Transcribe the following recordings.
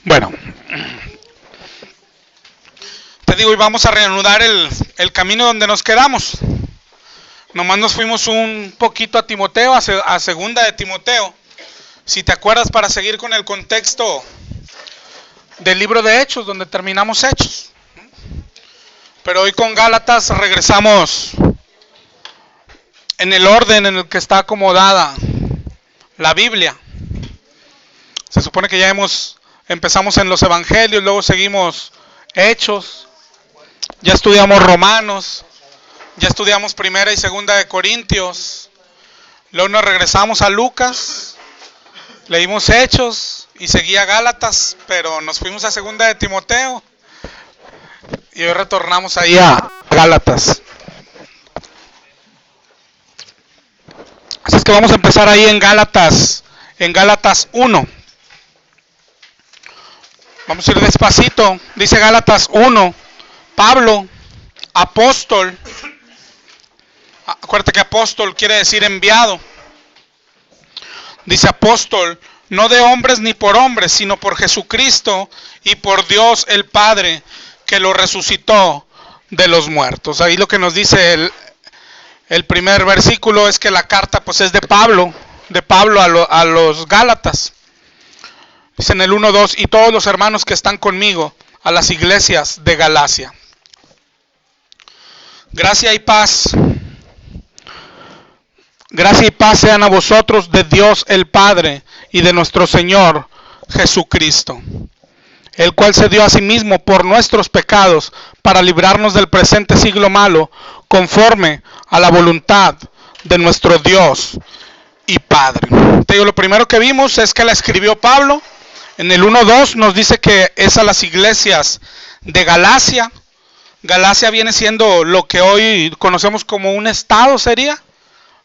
Bueno, te digo, y vamos a reanudar el camino donde nos quedamos. Nomás nos fuimos un poquito a Timoteo, a segunda de Timoteo. Si te acuerdas, para seguir con el contexto del libro de Hechos, donde terminamos Hechos. Pero hoy con Gálatas regresamos en el orden en el que está acomodada la Biblia. Se supone que ya empezamos en los evangelios, luego seguimos Hechos, ya estudiamos Romanos, ya estudiamos primera y segunda de Corintios, luego nos regresamos a Lucas, leímos Hechos y seguía Gálatas, pero nos fuimos a segunda de Timoteo y hoy retornamos ahí a Gálatas. Así es que vamos a empezar ahí en Gálatas 1. Vamos a ir despacito. Dice Gálatas 1. Pablo, apóstol. Acuérdate que apóstol quiere decir enviado. Dice apóstol, no de hombres ni por hombres, sino por Jesucristo y por Dios el Padre, que lo resucitó de los muertos. Ahí lo que nos dice el primer versículo es que la carta pues es de Pablo a los Gálatas. Dice en el 1:2, y todos los hermanos que están conmigo a las iglesias de Galacia. Gracia y paz sean a vosotros de Dios el Padre y de nuestro Señor Jesucristo, el cual se dio a sí mismo por nuestros pecados para librarnos del presente siglo malo, conforme a la voluntad de nuestro Dios y Padre. Te digo, lo primero que vimos es que la escribió Pablo. En el 1:2 nos dice que es a las iglesias de Galacia. Galacia viene siendo lo que hoy conocemos como un estado, sería.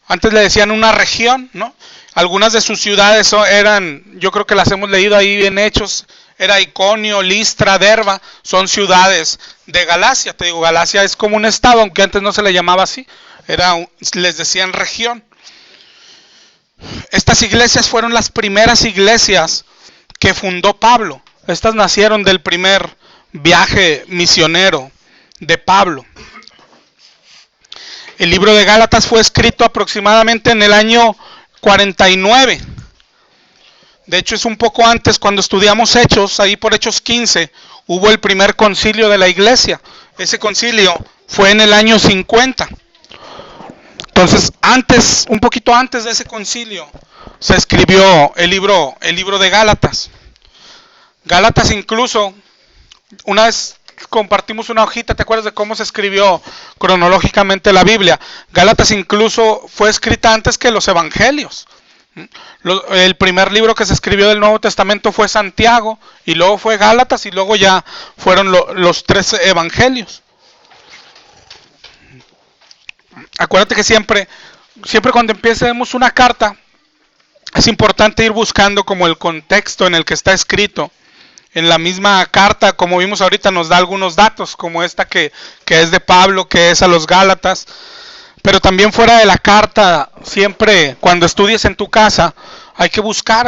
Antes le decían una región, ¿no? Algunas de sus ciudades eran, yo creo que las hemos leído ahí en Hechos, era Iconio, Listra, Derba, son ciudades de Galacia. Te digo, Galacia es como un estado, aunque antes no se le llamaba así, les decían región. Estas iglesias fueron las primeras iglesias que fundó Pablo. Estas nacieron del primer viaje misionero de Pablo. El libro de Gálatas fue escrito aproximadamente en el año 49. De hecho es un poco antes, cuando estudiamos Hechos, ahí por Hechos 15, hubo el primer concilio de la iglesia. Ese concilio fue en el año 50. Entonces, un poquito antes de ese concilio, se escribió el libro de Gálatas. Gálatas incluso, una vez compartimos una hojita, ¿te acuerdas de cómo se escribió cronológicamente la Biblia? Gálatas incluso fue escrita antes que los evangelios. El primer libro que se escribió del Nuevo Testamento fue Santiago, y luego fue Gálatas, y luego ya fueron los 3 evangelios. Acuérdate que siempre cuando empecemos una carta, es importante ir buscando como el contexto en el que está escrito. En la misma carta, como vimos ahorita, nos da algunos datos, como esta que es de Pablo, que es a los Gálatas. Pero también fuera de la carta, siempre cuando estudies en tu casa, hay que buscar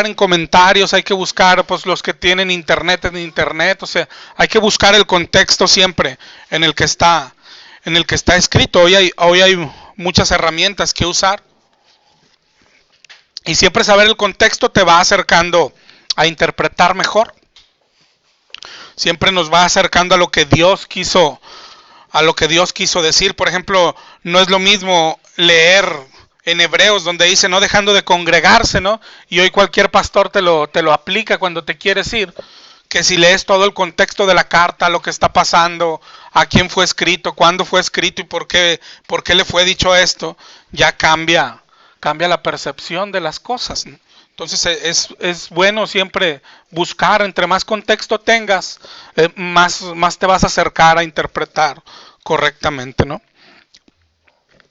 en comentarios, hay que buscar pues los que tienen internet en internet, o sea, hay que buscar el contexto siempre en el que está escrito. Hoy hay muchas herramientas que usar. Y siempre saber el contexto te va acercando a interpretar mejor. Siempre nos va acercando a lo que Dios quiso decir. Por ejemplo, no es lo mismo leer en Hebreos, donde dice no dejando de congregarse, ¿no? Y hoy cualquier pastor te lo aplica cuando te quieres ir, que si lees todo el contexto de la carta, lo que está pasando, a quién fue escrito, cuándo fue escrito y por qué le fue dicho esto, ya cambia la percepción de las cosas, ¿no? Entonces es bueno siempre buscar, entre más contexto tengas, más te vas a acercar a interpretar correctamente, ¿no?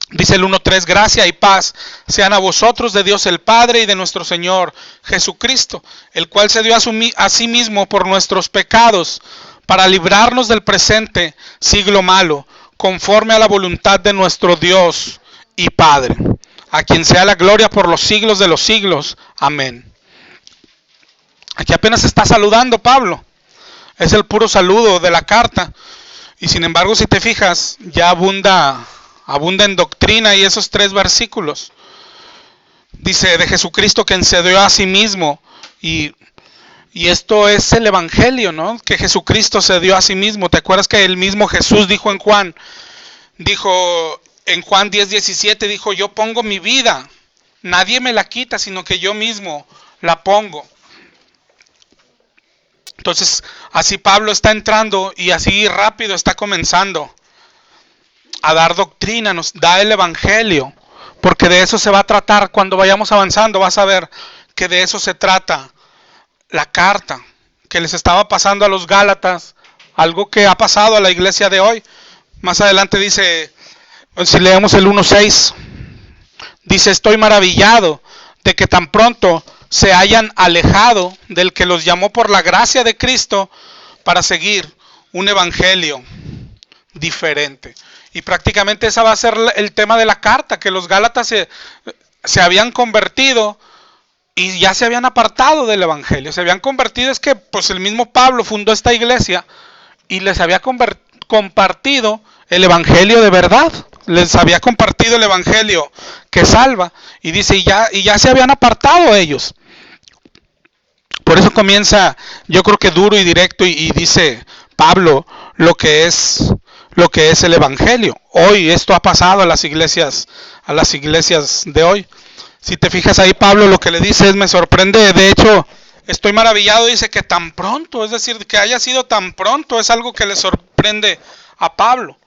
Dice el 1:3, gracia y paz sean a vosotros de Dios el Padre y de nuestro Señor Jesucristo, el cual se dio a sí mismo por nuestros pecados, para librarnos del presente siglo malo, conforme a la voluntad de nuestro Dios y Padre, a quien sea la gloria por los siglos de los siglos. Amén. Aquí apenas está saludando Pablo. Es el puro saludo de la carta. Y sin embargo, si te fijas, ya abunda en doctrina y esos 3 versículos. Dice de Jesucristo que se dio a sí mismo. Y esto es el evangelio, ¿no? Que Jesucristo se dio a sí mismo. ¿Te acuerdas que el mismo Jesús dijo en Juan 10:17, dijo, yo pongo mi vida, nadie me la quita, sino que yo mismo la pongo. Entonces, así Pablo está entrando y así rápido está comenzando a dar doctrina, nos da el evangelio, porque de eso se va a tratar cuando vayamos avanzando. Vas a ver que de eso se trata la carta que les estaba pasando a los Gálatas, algo que ha pasado a la iglesia de hoy. Más adelante dice, si leemos el 1:6, dice, estoy maravillado de que tan pronto se hayan alejado del que los llamó por la gracia de Cristo para seguir un evangelio diferente. Y prácticamente ese va a ser el tema de la carta, que los Gálatas se habían convertido y ya se habían apartado del evangelio. Se habían convertido, es que pues el mismo Pablo fundó esta iglesia y les había compartido el evangelio de verdad. Les había compartido el evangelio que salva. Y dice, y ya se habían apartado ellos. Por eso comienza, yo creo que duro y directo, y dice Pablo lo que es el evangelio. Hoy esto ha pasado a las iglesias de hoy. Si te fijas ahí, Pablo lo que le dice es, me sorprende, de hecho, estoy maravillado, dice que tan pronto, es decir, que haya sido tan pronto, es algo que le sorprende a Pablo.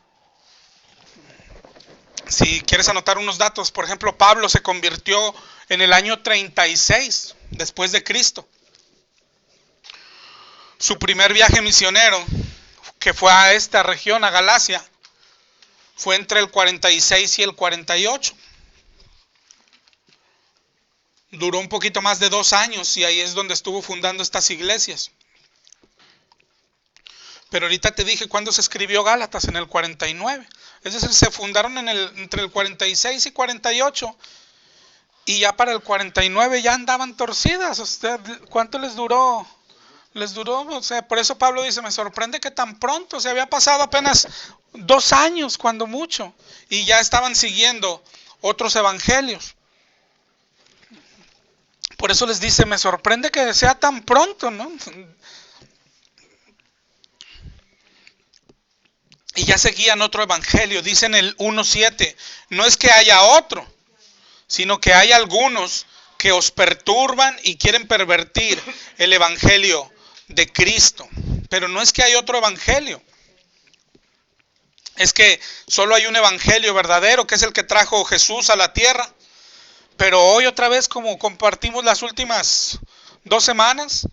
Si quieres anotar unos datos, por ejemplo, Pablo se convirtió en el año 36 después de Cristo. Su primer viaje misionero, que fue a esta región, a Galacia, fue entre el 46 y el 48. Duró un poquito más de 2 años y ahí es donde estuvo fundando estas iglesias. Pero ahorita te dije cuándo se escribió Gálatas, en el 49. Es decir, se fundaron entre el 46 y 48. Y ya para el 49 ya andaban torcidas. O sea, ¿cuánto les duró? O sea, por eso Pablo dice, me sorprende que tan pronto, se había pasado apenas 2 años, cuando mucho. Y ya estaban siguiendo otros evangelios. Por eso les dice, me sorprende que sea tan pronto, ¿no? Y ya seguían otro evangelio. Dice en el 1:7, no es que haya otro, sino que hay algunos que os perturban y quieren pervertir el evangelio de Cristo. Pero no es que hay otro evangelio. Es que solo hay un evangelio verdadero, que es el que trajo Jesús a la tierra. Pero hoy otra vez, como compartimos las últimas 2 semanas,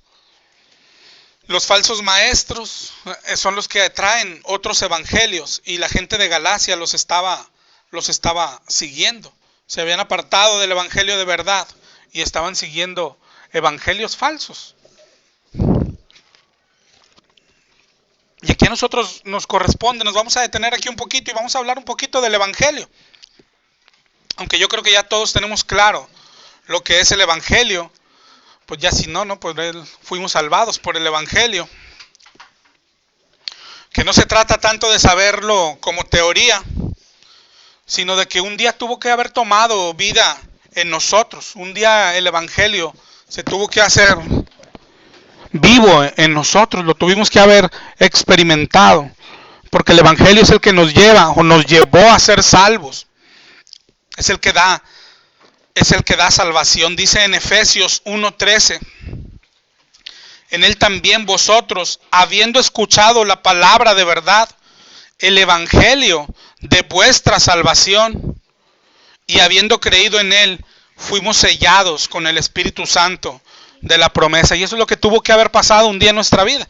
los falsos maestros son los que traen otros evangelios y la gente de Galacia los estaba siguiendo. Se habían apartado del evangelio de verdad y estaban siguiendo evangelios falsos. Y aquí a nosotros nos corresponde, nos vamos a detener aquí un poquito y vamos a hablar un poquito del evangelio. Aunque yo creo que ya todos tenemos claro lo que es el evangelio, pues ya si no, pues fuimos salvados por el evangelio. Que no se trata tanto de saberlo como teoría, sino de que un día tuvo que haber tomado vida en nosotros. Un día el evangelio se tuvo que hacer vivo en nosotros, lo tuvimos que haber experimentado, porque el evangelio es el que nos lleva o nos llevó a ser salvos. Es el que da salvación. Dice en Efesios 1:13, en él también vosotros, habiendo escuchado la palabra de verdad, el evangelio de vuestra salvación, y habiendo creído en él, fuimos sellados con el Espíritu Santo de la promesa. Y eso es lo que tuvo que haber pasado un día en nuestra vida.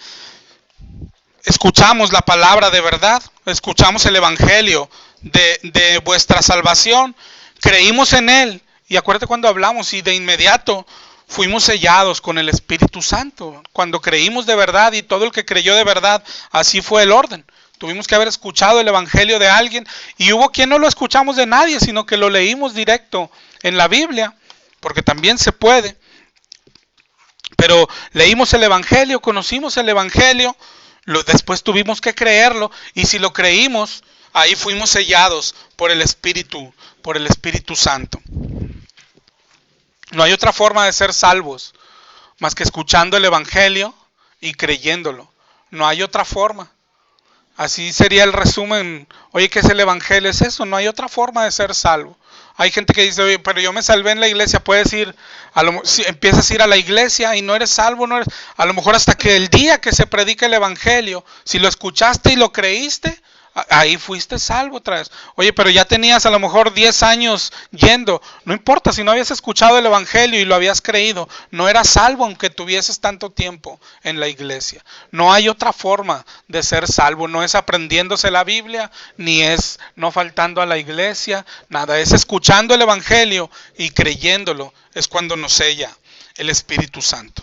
Escuchamos la palabra de verdad, escuchamos el evangelio de vuestra salvación, creímos en él, y acuérdate cuando hablamos, y de inmediato fuimos sellados con el Espíritu Santo. Cuando creímos de verdad, y todo el que creyó de verdad, así fue el orden. Tuvimos que haber escuchado el evangelio de alguien, y hubo quien no lo escuchamos de nadie, sino que lo leímos directo en la Biblia, porque también se puede. Pero leímos el Evangelio, conocimos el Evangelio, después tuvimos que creerlo, y si lo creímos, ahí fuimos sellados por el Espíritu Santo. No hay otra forma de ser salvos más que escuchando el Evangelio y creyéndolo. No hay otra forma. Así sería el resumen. Oye, ¿qué es el Evangelio? Es eso, no hay otra forma de ser salvo. Hay gente que dice, oye, pero yo me salvé en la iglesia. Puedes ir, si empiezas a ir a la iglesia y no eres salvo, a lo mejor hasta que el día que se predica el Evangelio, si lo escuchaste y lo creíste, ahí fuiste salvo otra vez. Oye, pero ya tenías a lo mejor 10 años yendo. No importa, si no habías escuchado el Evangelio y lo habías creído, no eras salvo aunque tuvieses tanto tiempo en la iglesia. No hay otra forma de ser salvo. No es aprendiéndose la Biblia, ni es no faltando a la iglesia, nada. Es escuchando el Evangelio y creyéndolo. Es cuando nos sella el Espíritu Santo.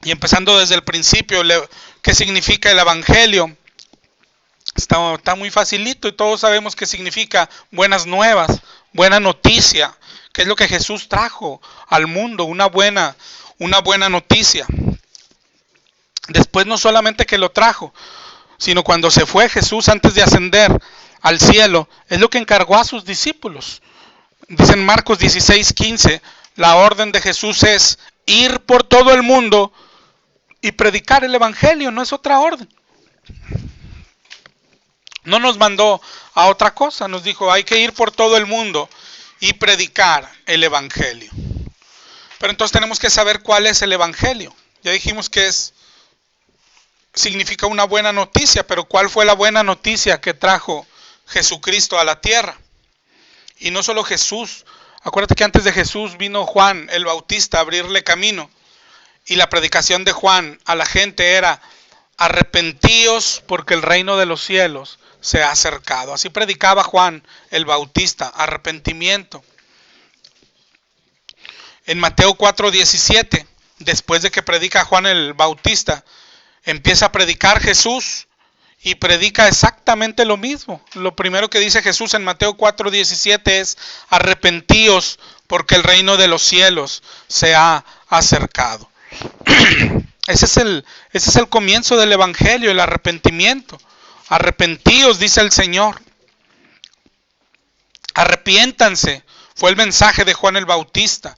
Y empezando desde el principio, ¿qué significa el Evangelio? Está muy facilito y todos sabemos qué significa buenas nuevas, buena noticia, que es lo que Jesús trajo al mundo, una buena noticia. Después no solamente que lo trajo, sino cuando se fue Jesús antes de ascender al cielo, es lo que encargó a sus discípulos. Dice en Marcos 16:15, la orden de Jesús es ir por todo el mundo y predicar el Evangelio, no es otra orden. No nos mandó a otra cosa, nos dijo hay que ir por todo el mundo y predicar el Evangelio. Pero entonces tenemos que saber cuál es el Evangelio. Ya dijimos que significa una buena noticia, pero ¿cuál fue la buena noticia que trajo Jesucristo a la tierra? Y no solo Jesús, acuérdate que antes de Jesús vino Juan el Bautista a abrirle camino. Y la predicación de Juan a la gente era, arrepentíos porque el reino de los cielos se ha acercado. Así predicaba Juan el Bautista, arrepentimiento. En Mateo 4:17, después de que predica Juan el Bautista, empieza a predicar Jesús y predica exactamente lo mismo. Lo primero que dice Jesús en Mateo 4:17 es, arrepentíos porque el reino de los cielos se ha acercado. Ese es el comienzo del Evangelio, el arrepentimiento. Arrepentíos, dice el Señor. Arrepiéntanse, fue el mensaje de Juan el Bautista.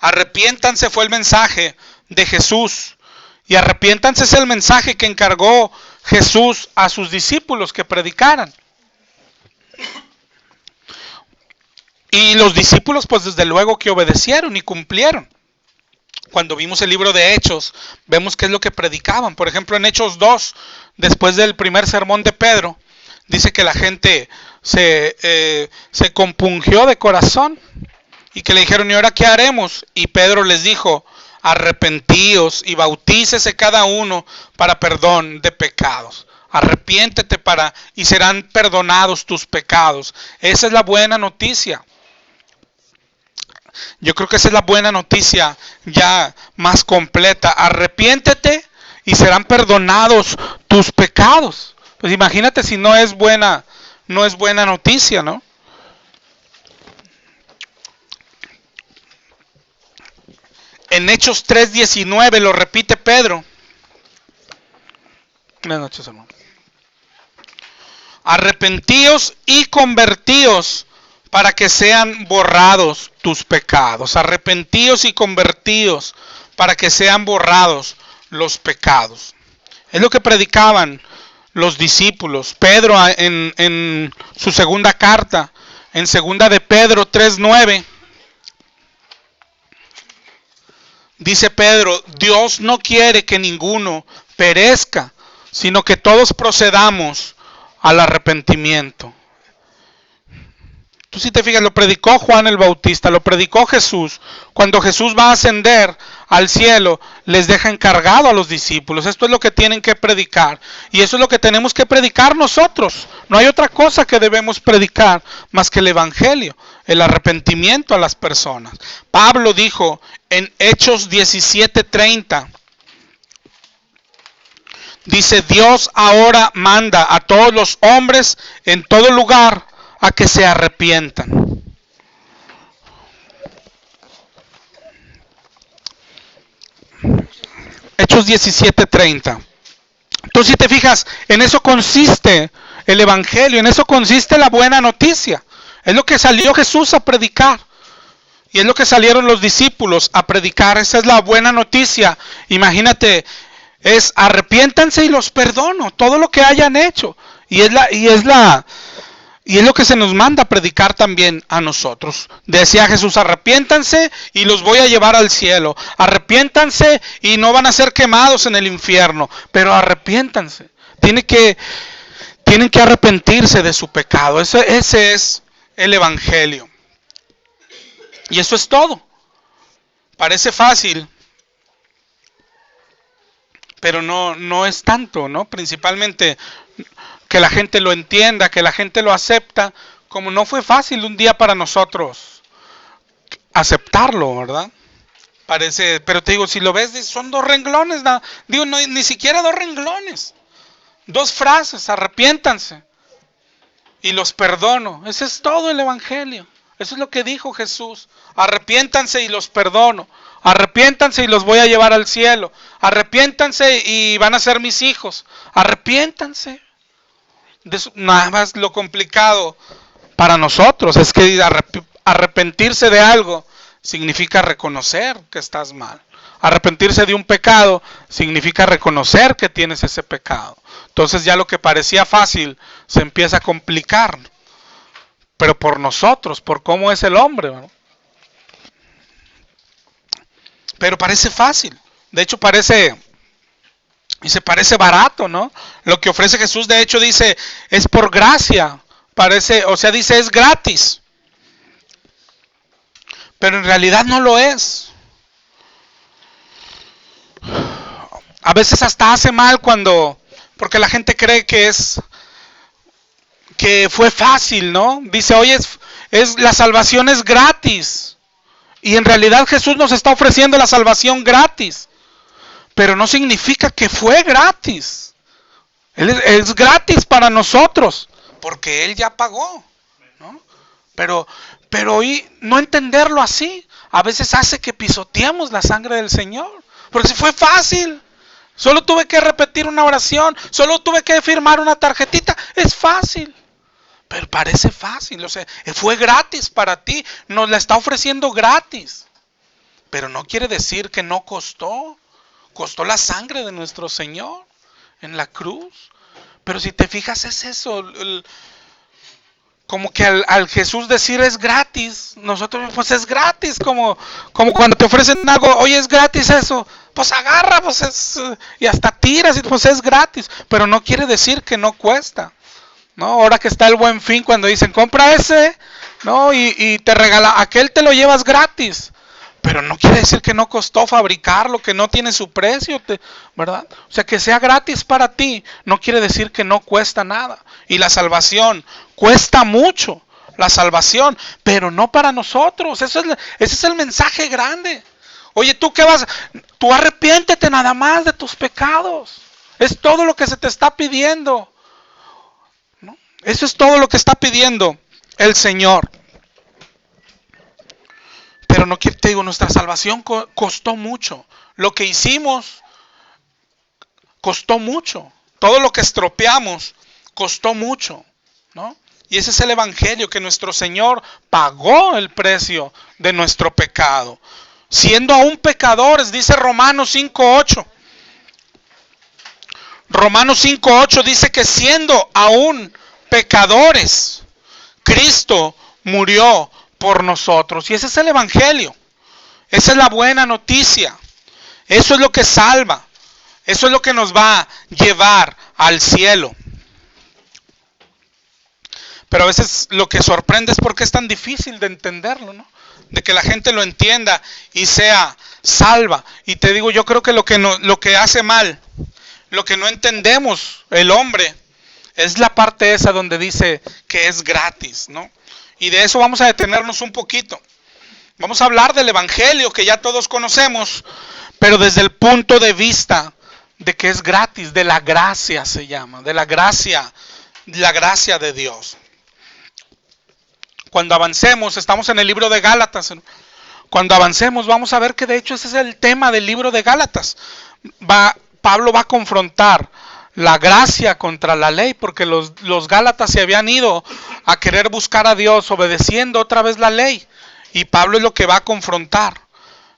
Arrepiéntanse fue el mensaje de Jesús. Y arrepiéntanse es el mensaje que encargó Jesús a sus discípulos que predicaran. Y los discípulos pues desde luego que obedecieron y cumplieron. Cuando vimos el libro de Hechos, vemos qué es lo que predicaban. Por ejemplo, en Hechos 2, después del primer sermón de Pedro, dice que la gente se compungió de corazón y que le dijeron, ¿y ahora qué haremos? Y Pedro les dijo, arrepentíos y bautícese cada uno para perdón de pecados. Arrepiéntete y serán perdonados tus pecados. Esa es la buena noticia. Yo creo que esa es la buena noticia ya más completa. Arrepiéntete y serán perdonados tus pecados. Pues imagínate si no es buena noticia, ¿no? En Hechos 3:19 lo repite Pedro. Buenas noches, hermano. Arrepentíos y convertíos para que sean borrados tus pecados. Arrepentíos y convertíos para que sean borrados los pecados. Es lo que predicaban los discípulos. Pedro en su segunda carta, en segunda de Pedro 3:9, dice Pedro, Dios no quiere que ninguno perezca, sino que todos procedamos al arrepentimiento. Tú si te fijas, lo predicó Juan el Bautista, lo predicó Jesús. Cuando Jesús va a ascender al cielo, les deja encargado a los discípulos. Esto es lo que tienen que predicar. Y eso es lo que tenemos que predicar nosotros. No hay otra cosa que debemos predicar más que el Evangelio, el arrepentimiento a las personas. Pablo dijo en Hechos 17:30, dice, Dios ahora manda a todos los hombres en todo lugar a que se arrepientan. Hechos 17:30. Entonces, si te fijas, en eso consiste el evangelio, en eso consiste la buena noticia. Es lo que salió Jesús a predicar. Y es lo que salieron los discípulos a predicar. Esa es la buena noticia. Imagínate, es arrepiéntanse y los perdono. Todo lo que hayan hecho. Y es lo que se nos manda a predicar también a nosotros. Decía Jesús, arrepiéntanse y los voy a llevar al cielo. Arrepiéntanse y no van a ser quemados en el infierno. Pero arrepiéntanse. Tienen que arrepentirse de su pecado. Ese es el evangelio. Y eso es todo. Parece fácil, pero no es tanto, ¿no? Principalmente que la gente lo entienda, que la gente lo acepta, como no fue fácil un día para nosotros aceptarlo, ¿verdad? Parece, pero te digo, si lo ves, son 2 renglones, digo, no, ni siquiera 2 renglones, 2 frases, arrepiéntanse y los perdono. Ese es todo el evangelio. Eso es lo que dijo Jesús. Arrepiéntanse y los perdono. Arrepiéntanse y los voy a llevar al cielo. Arrepiéntanse y van a ser mis hijos. Arrepiéntanse. Nada más lo complicado para nosotros es que arrepentirse de algo significa reconocer que estás mal. Arrepentirse de un pecado significa reconocer que tienes ese pecado. Entonces ya lo que parecía fácil se empieza a complicar. Pero por nosotros, por cómo es el hombre, ¿no? Pero parece fácil. De hecho parece barato, ¿no? Lo que ofrece Jesús, de hecho dice, es por gracia. Dice, es gratis. Pero en realidad no lo es. A veces hasta hace mal porque la gente cree que fue fácil, ¿no? Dice, oye, la salvación es gratis. Y en realidad Jesús nos está ofreciendo la salvación gratis. Pero no significa que fue gratis. Es gratis para nosotros, porque Él ya pagó, ¿no? Pero hoy no entenderlo así, a veces hace que pisoteemos la sangre del Señor. Porque si fue fácil, solo tuve que repetir una oración, solo tuve que firmar una tarjetita, es fácil. Pero parece fácil, fue gratis para ti, nos la está ofreciendo gratis. Pero no quiere decir que no costó. Costó la sangre de nuestro Señor en la cruz. Pero si te fijas, es eso. Como que al Jesús decir es gratis, nosotros pues es gratis. Como cuando te ofrecen algo, oye, es gratis eso. Pues agarra, y hasta tiras, y pues es gratis. Pero no quiere decir que no cuesta. ¿No? Ahora que está el Buen Fin, cuando dicen compra ese, ¿no? Y te regala, aquel te lo llevas gratis. Pero no quiere decir que no costó fabricarlo, que no tiene su precio, ¿verdad? O sea, que sea gratis para ti, no quiere decir que no cuesta nada. Y la salvación cuesta mucho, la salvación, pero no para nosotros. Ese es el mensaje grande. Oye, ¿tú qué vas? Tú arrepiéntete nada más de tus pecados. Es todo lo que se te está pidiendo, ¿no? Eso es todo lo que está pidiendo el Señor. Pero no te digo, nuestra salvación costó mucho. Lo que hicimos costó mucho. Todo lo que estropeamos costó mucho, ¿no? Y ese es el evangelio, que nuestro Señor pagó el precio de nuestro pecado. Siendo aún pecadores, dice Romanos 5:8. Romanos 5:8 dice que siendo aún pecadores, Cristo murió por nosotros. Y ese es el evangelio. Esa es la buena noticia. Eso es lo que salva. Eso es lo que nos va a llevar al cielo. Pero a veces lo que sorprende es por qué es tan difícil de entenderlo, ¿no? De que la gente lo entienda y sea salva. Y te digo, yo creo que lo que hace mal, lo que no entendemos el hombre, es la parte esa donde dice que es gratis, ¿no? Y de eso vamos a detenernos un poquito. Vamos a hablar del evangelio que ya todos conocemos, pero desde el punto de vista de que es gratis, de la gracia se llama, de la gracia de Dios. Cuando avancemos, estamos en el libro de Gálatas. Cuando avancemos vamos a ver que de hecho ese es el tema del libro de Gálatas. Pablo va a confrontar la gracia contra la ley, porque los Gálatas se habían ido a querer buscar a Dios obedeciendo otra vez la ley. Y Pablo es lo que va a confrontar.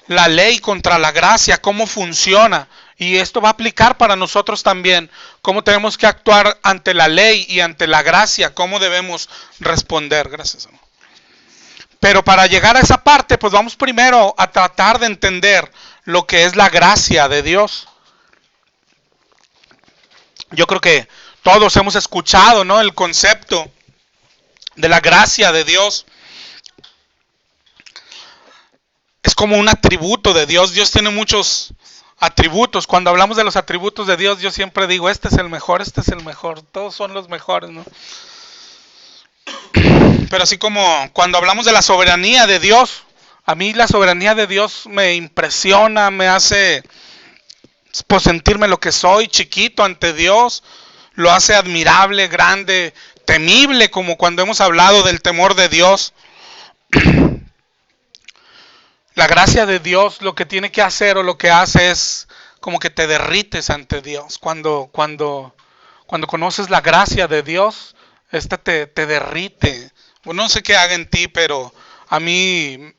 La ley contra la gracia, cómo funciona. Y esto va a aplicar para nosotros también. Cómo tenemos que actuar ante la ley y ante la gracia. Cómo debemos responder. Gracias, amor. Pero para llegar a esa parte, pues vamos primero a tratar de entender lo que es la gracia de Dios. Yo creo que todos hemos escuchado, ¿no?, el concepto de la gracia de Dios. Es como un atributo de Dios. Dios tiene muchos atributos. Cuando hablamos de los atributos de Dios, yo siempre digo, este es el mejor, este es el mejor. Todos son los mejores, ¿no? Pero así como cuando hablamos de la soberanía de Dios, a mí la soberanía de Dios me impresiona, me hace pues sentirme lo que soy, chiquito ante Dios, lo hace admirable, grande, temible, como cuando hemos hablado del temor de Dios. La gracia de Dios lo que tiene que hacer o lo que hace es como que te derrites ante Dios. Cuando conoces la gracia de Dios, esta te derrite. Bueno, no sé qué haga en ti, pero a mí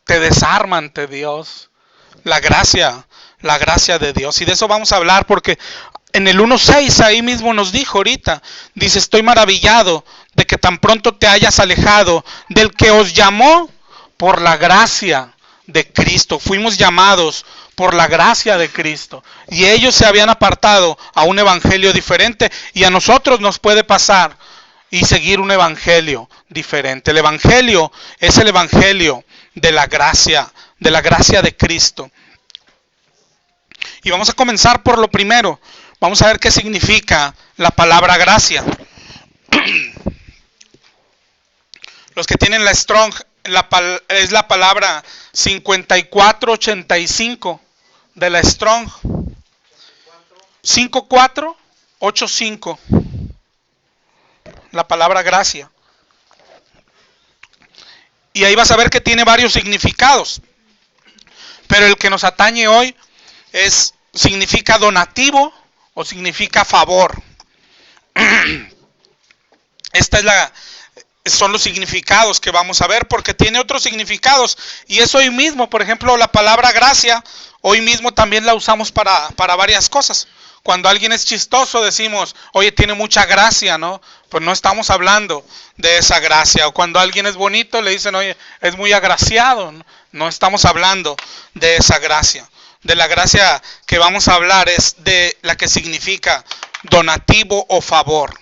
te desarma ante Dios. La gracia de Dios. Y de eso vamos a hablar porque en el 1.6 ahí mismo nos dijo ahorita, dice, estoy maravillado de que tan pronto te hayas alejado del que os llamó por la gracia de Cristo. Fuimos llamados por la gracia de Cristo. Y ellos se habían apartado a un evangelio diferente y a nosotros nos puede pasar y seguir un evangelio diferente. El evangelio es el evangelio de la gracia de Cristo. Y vamos a comenzar por lo primero. Vamos a ver qué significa la palabra gracia. Los que tienen la Strong, es la palabra 5485 de la Strong. 5485. La palabra gracia. Y ahí vas a ver que tiene varios significados. Pero el que nos atañe hoy significa donativo o significa favor. Son los significados que vamos a ver, porque tiene otros significados y es hoy mismo. Por ejemplo, la palabra gracia hoy mismo también la usamos para varias cosas. Cuando alguien es chistoso decimos, oye, tiene mucha gracia, ¿no? Pues no estamos hablando de esa gracia. O cuando alguien es bonito le dicen, oye, es muy agraciado, ¿no? No estamos hablando de esa gracia. De la gracia que vamos a hablar es de la que significa donativo o favor.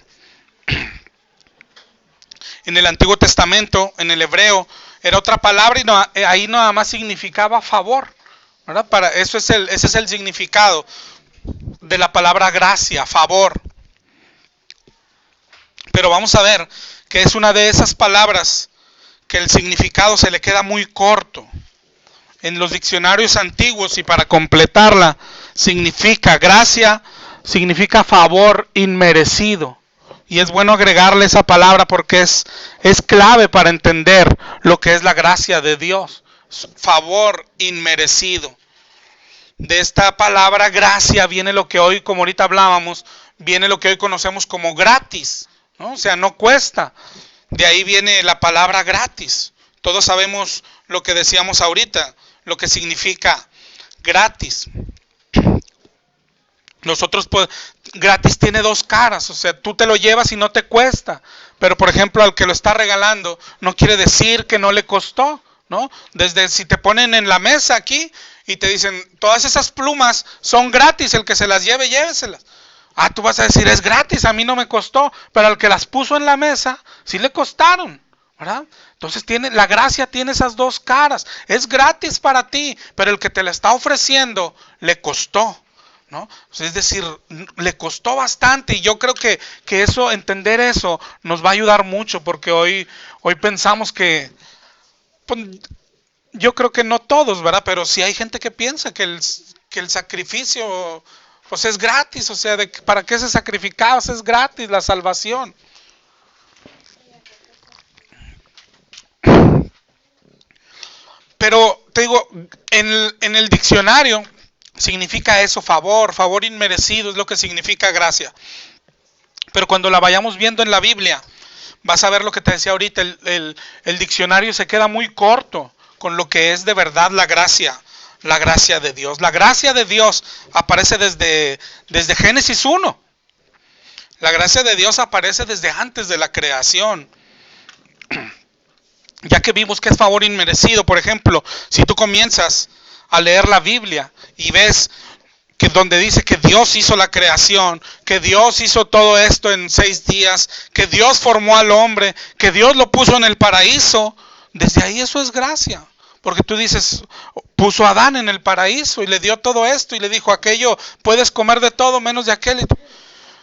En el Antiguo Testamento, en el hebreo, era otra palabra y ahí nada más significaba favor, ¿verdad? Ese es el significado de la palabra gracia, favor. Pero vamos a ver que es una de esas palabras que el significado se le queda muy corto. En los diccionarios antiguos, y para completarla, significa gracia, significa favor inmerecido. Y es bueno agregarle esa palabra porque es clave para entender lo que es la gracia de Dios. Favor inmerecido. De esta palabra gracia viene lo que hoy, como ahorita hablábamos, viene lo que hoy conocemos como gratis, ¿no? O sea, no cuesta. De ahí viene la palabra gratis. Todos sabemos lo que decíamos ahorita, lo que significa gratis. Nosotros, pues, gratis tiene dos caras, o sea, tú te lo llevas y no te cuesta, pero por ejemplo al que lo está regalando no quiere decir que no le costó, ¿no? Desde si te ponen en la mesa aquí y te dicen, todas esas plumas son gratis, el que se las lleve, lléveselas. Ah, tú vas a decir, es gratis, a mí no me costó, pero al que las puso en la mesa, sí le costaron, ¿verdad? Entonces la gracia tiene esas dos caras, es gratis para ti, pero el que te la está ofreciendo le costó, ¿no? Es decir, le costó bastante y yo creo que entender eso nos va a ayudar mucho porque hoy pensamos que, pues, yo creo que no todos, ¿verdad? Pero sí hay gente que piensa que el sacrificio pues es gratis, o sea, ¿para qué se sacrificaba? Es gratis la salvación. Pero te digo, en el diccionario Significa eso, favor inmerecido es lo que significa gracia. Pero cuando la vayamos viendo en la Biblia, vas a ver lo que te decía ahorita, el diccionario se queda muy corto con lo que es de verdad la gracia de Dios. La gracia de Dios aparece desde Génesis 1. La gracia de Dios aparece desde antes de la creación. Ya que vimos que es favor inmerecido. Por ejemplo, si tú comienzas a leer la Biblia y ves que donde dice que Dios hizo la creación, que Dios hizo todo esto en 6 días, que Dios formó al hombre, que Dios lo puso en el paraíso, desde ahí eso es gracia. Porque tú dices, puso a Adán en el paraíso y le dio todo esto y le dijo aquello, puedes comer de todo menos de aquel.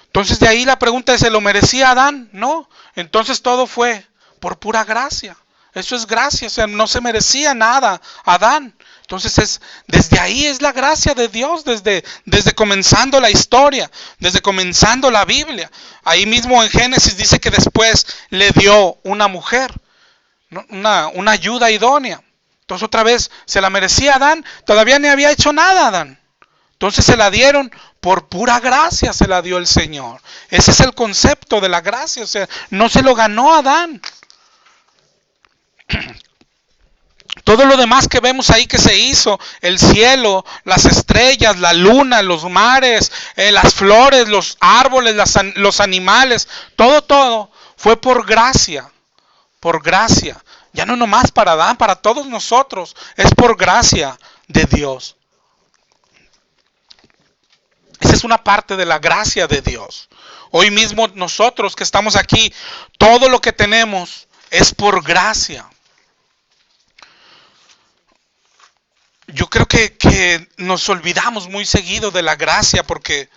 Entonces de ahí la pregunta es, ¿se lo merecía Adán? No, entonces todo fue por pura gracia. Eso es gracia, o sea, no se merecía nada Adán. Entonces desde ahí es la gracia de Dios, desde comenzando la historia, desde comenzando la Biblia. Ahí mismo en Génesis dice que después le dio una mujer, ¿no? una ayuda idónea. Entonces otra vez, ¿se la merecía Adán? Todavía ni había hecho nada Adán. Entonces se la dieron por pura gracia, se la dio el Señor. Ese es el concepto de la gracia, o sea, no se lo ganó Adán. Todo lo demás que vemos ahí que se hizo, el cielo, las estrellas, la luna, los mares, las flores, los árboles, los animales, todo fue por gracia, ya no nomás para Adán, para todos nosotros, es por gracia de Dios. Esa es una parte de la gracia de Dios. Hoy mismo nosotros que estamos aquí, todo lo que tenemos es por gracia. Yo creo que nos olvidamos muy seguido de la gracia porque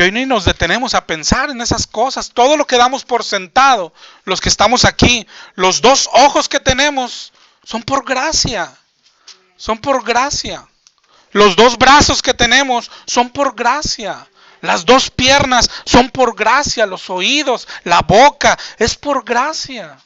hoy ni nos detenemos a pensar en esas cosas. Todo lo que damos por sentado, los que estamos aquí, los 2 ojos que tenemos son por gracia. Son por gracia. Los 2 brazos que tenemos son por gracia. Las 2 piernas son por gracia. Los oídos, la boca, es por gracia.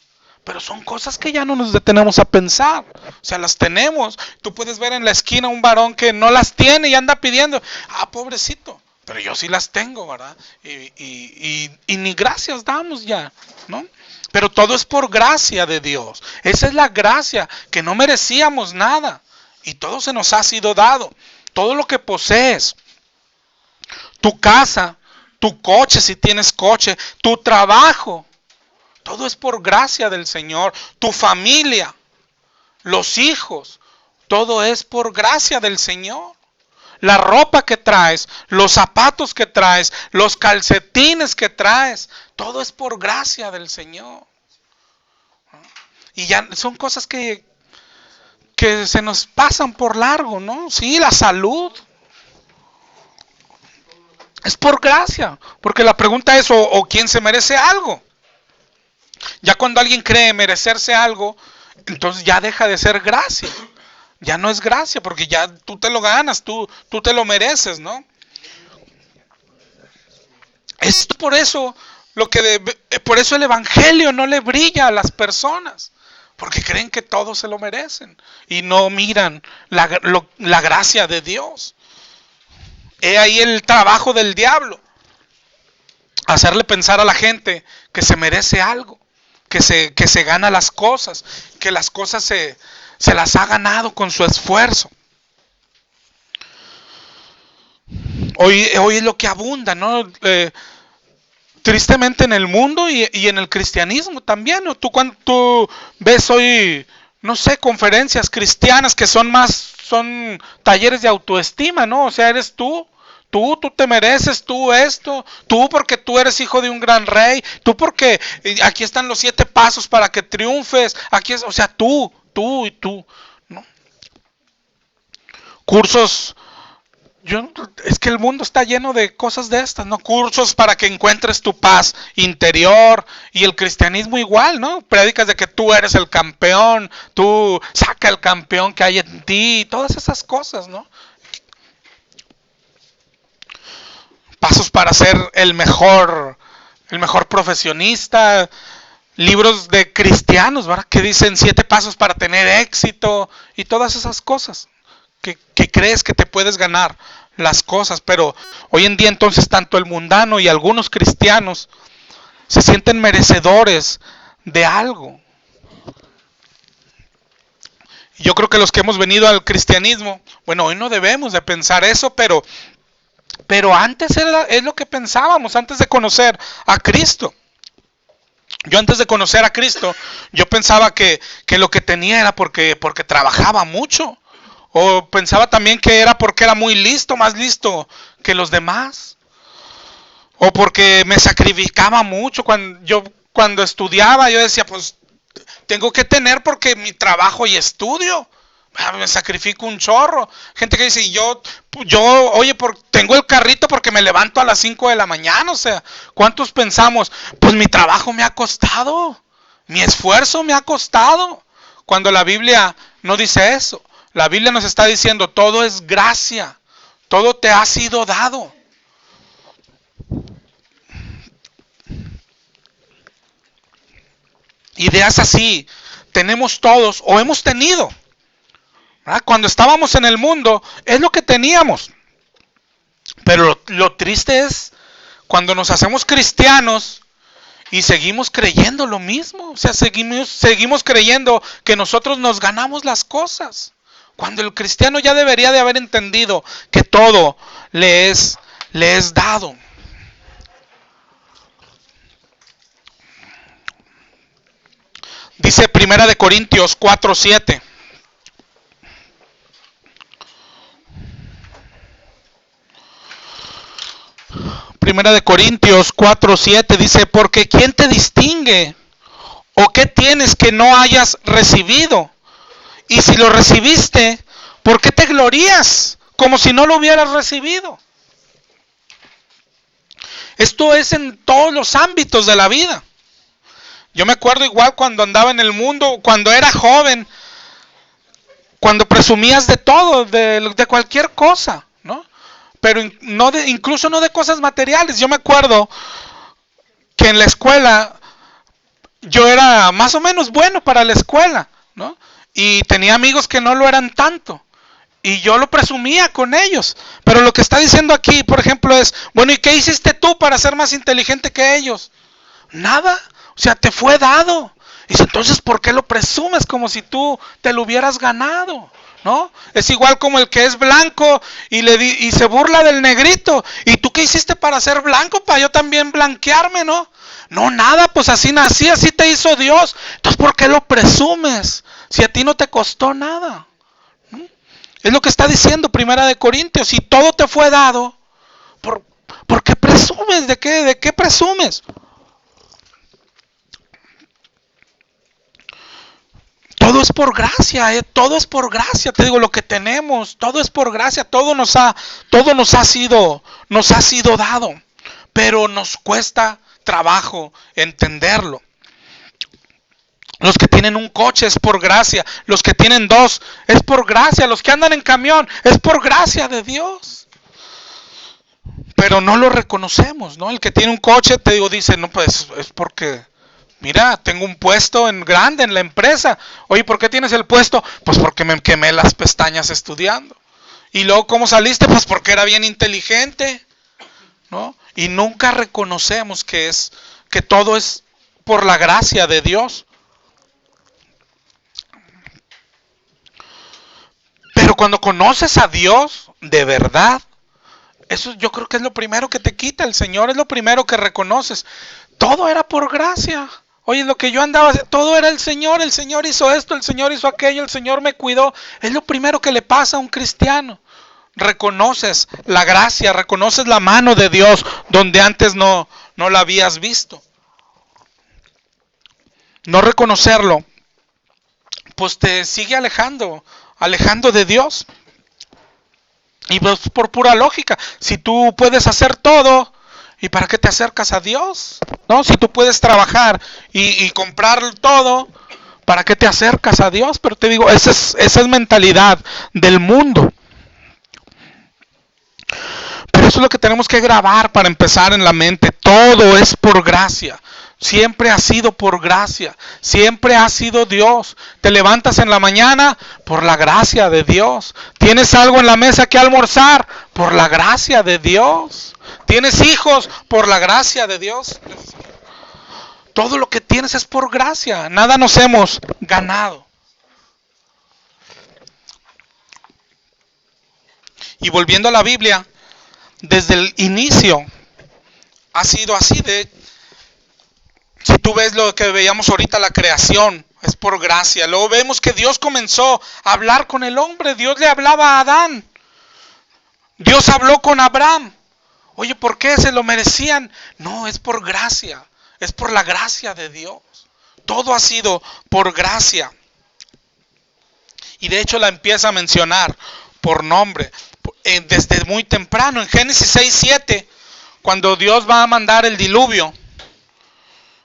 Pero son cosas que ya no nos detenemos a pensar. O sea, las tenemos. Tú puedes ver en la esquina un varón que no las tiene y anda pidiendo. Ah, pobrecito. Pero yo sí las tengo, ¿verdad? Y ni gracias damos ya, ¿no? Pero todo es por gracia de Dios. Esa es la gracia, que no merecíamos nada. Y todo se nos ha sido dado. Todo lo que posees. Tu casa, tu coche si tienes coche, tu trabajo. Todo es por gracia del Señor. Tu familia, los hijos, todo es por gracia del Señor. La ropa que traes, los zapatos que traes, los calcetines que traes, todo es por gracia del Señor. Y ya son cosas que se nos pasan por largo, ¿no? Sí, la salud. Es por gracia. Porque la pregunta es, ¿o quién se merece algo? Ya cuando alguien cree merecerse algo, entonces ya deja de ser gracia. Ya no es gracia, porque ya tú te lo ganas, tú te lo mereces, ¿no? Es por eso por eso el evangelio no le brilla a las personas, porque creen que todos se lo merecen y no miran la gracia de Dios. He ahí el trabajo del diablo, hacerle pensar a la gente que se merece algo, que se gana las cosas, que las cosas se las ha ganado con su esfuerzo. Hoy es lo que abunda, ¿no? Tristemente en el mundo y en el cristianismo también, ¿no? Tú ves hoy, no sé, conferencias cristianas que son talleres de autoestima, ¿no? O sea, eres tú te mereces tú esto, tú porque tú eres hijo de un gran rey, tú porque aquí están los 7 pasos para que triunfes, o sea, tú, ¿no? Cursos, es que el mundo está lleno de cosas de estas, ¿no? Cursos para que encuentres tu paz interior, y el cristianismo igual, ¿no? Prédicas de que tú eres el campeón, tú saca el campeón que hay en ti, todas esas cosas, ¿no? Pasos para ser el mejor profesionista, libros de cristianos, ¿verdad? Que dicen 7 pasos para tener éxito y todas esas cosas. que crees que te puedes ganar las cosas. Pero hoy en día entonces tanto el mundano y algunos cristianos se sienten merecedores de algo. Yo creo que los que hemos venido al cristianismo, bueno, hoy no debemos de pensar eso, pero antes es lo que pensábamos, antes de conocer a Cristo. Yo antes de conocer a Cristo, yo pensaba que lo que tenía era porque trabajaba mucho. O pensaba también que era porque era muy listo, más listo que los demás. O porque me sacrificaba mucho. Cuando estudiaba, yo decía, pues tengo que tener porque mi trabajo y estudio. Me sacrifico un chorro. Gente que dice, yo oye, tengo el carrito porque me levanto a las 5 de la mañana. O sea, ¿cuántos pensamos? Pues mi trabajo me ha costado. Mi esfuerzo me ha costado. Cuando la Biblia no dice eso. La Biblia nos está diciendo, todo es gracia. Todo te ha sido dado. Ideas así tenemos todos o hemos tenido. ¿Verdad? Cuando estábamos en el mundo es lo que teníamos. Pero lo triste es cuando nos hacemos cristianos y seguimos creyendo lo mismo. O sea, seguimos creyendo que nosotros nos ganamos las cosas. Cuando el cristiano ya debería de haber entendido que todo le es dado. Dice 1 Corintios 4:7. Primera de Corintios 4:7 dice, porque ¿quién te distingue? ¿O qué tienes que no hayas recibido? Y si lo recibiste, ¿por qué te glorías como si no lo hubieras recibido? Esto es en todos los ámbitos de la vida. Yo me acuerdo igual cuando andaba en el mundo, cuando era joven, cuando presumías de todo, de cualquier cosa, ¿no? Pero incluso no de cosas materiales. Yo me acuerdo que en la escuela yo era más o menos bueno para la escuela, ¿no? Y tenía amigos que no lo eran tanto. Y yo lo presumía con ellos. Pero lo que está diciendo aquí, por ejemplo, es, bueno, ¿y qué hiciste tú para ser más inteligente que ellos? Nada. O sea, te fue dado. Y dice, entonces, ¿por qué lo presumes como si tú te lo hubieras ganado? ¿No? Es igual como el que es blanco y se burla del negrito. ¿Y tú qué hiciste para ser blanco? Para yo también blanquearme, ¿no? No, nada, pues así nací, así te hizo Dios. Entonces, ¿por qué lo presumes? Si a ti no te costó nada. ¿No? Es lo que está diciendo 1 Corintios. Si todo te fue dado, ¿por qué presumes? ¿De qué presumes? Todo es por gracia, todo es por gracia. Te digo, lo que tenemos, todo es por gracia, todo nos ha sido dado, pero nos cuesta trabajo entenderlo. Los que tienen un coche es por gracia, los que tienen dos es por gracia, los que andan en camión es por gracia de Dios. Pero no lo reconocemos, ¿no? El que tiene un coche, te digo, dice, no, pues es porque mira, tengo un puesto grande en la empresa. Oye, ¿por qué tienes el puesto? Pues porque me quemé las pestañas estudiando. Y luego, ¿cómo saliste? Pues porque era bien inteligente, ¿no? Y nunca reconocemos que todo es por la gracia de Dios. Pero cuando conoces a Dios de verdad, eso yo creo que es lo primero que te quita. El Señor es lo primero que reconoces. Todo era por gracia. Oye, lo que yo andaba, todo era el Señor hizo esto, el Señor hizo aquello, el Señor me cuidó. Es lo primero que le pasa a un cristiano. Reconoces la gracia, reconoces la mano de Dios donde antes no la habías visto. No reconocerlo, pues te sigue alejando de Dios. Y pues por pura lógica, si tú puedes hacer todo, ¿y para qué te acercas a Dios? ¿No? Si tú puedes trabajar y comprar todo, ¿para qué te acercas a Dios? Pero te digo, esa es mentalidad del mundo. Pero eso es lo que tenemos que grabar para empezar en la mente. Todo es por gracia. Siempre ha sido por gracia. Siempre ha sido Dios. Te levantas en la mañana por la gracia de Dios. Tienes algo en la mesa que almorzar por la gracia de Dios. Tienes hijos por la gracia de Dios. Todo lo que tienes es por gracia. Nada nos hemos ganado. Y volviendo a la Biblia, desde el inicio ha sido así. Si tú ves lo que veíamos ahorita, la creación es por gracia. Luego vemos que Dios comenzó a hablar con el hombre. Dios le hablaba a Adán. Dios habló con Abraham. Oye, ¿por qué se lo merecían? No, es por gracia. Es por la gracia de Dios. Todo ha sido por gracia. Y de hecho la empieza a mencionar por nombre desde muy temprano. En Génesis 6:7, cuando Dios va a mandar el diluvio,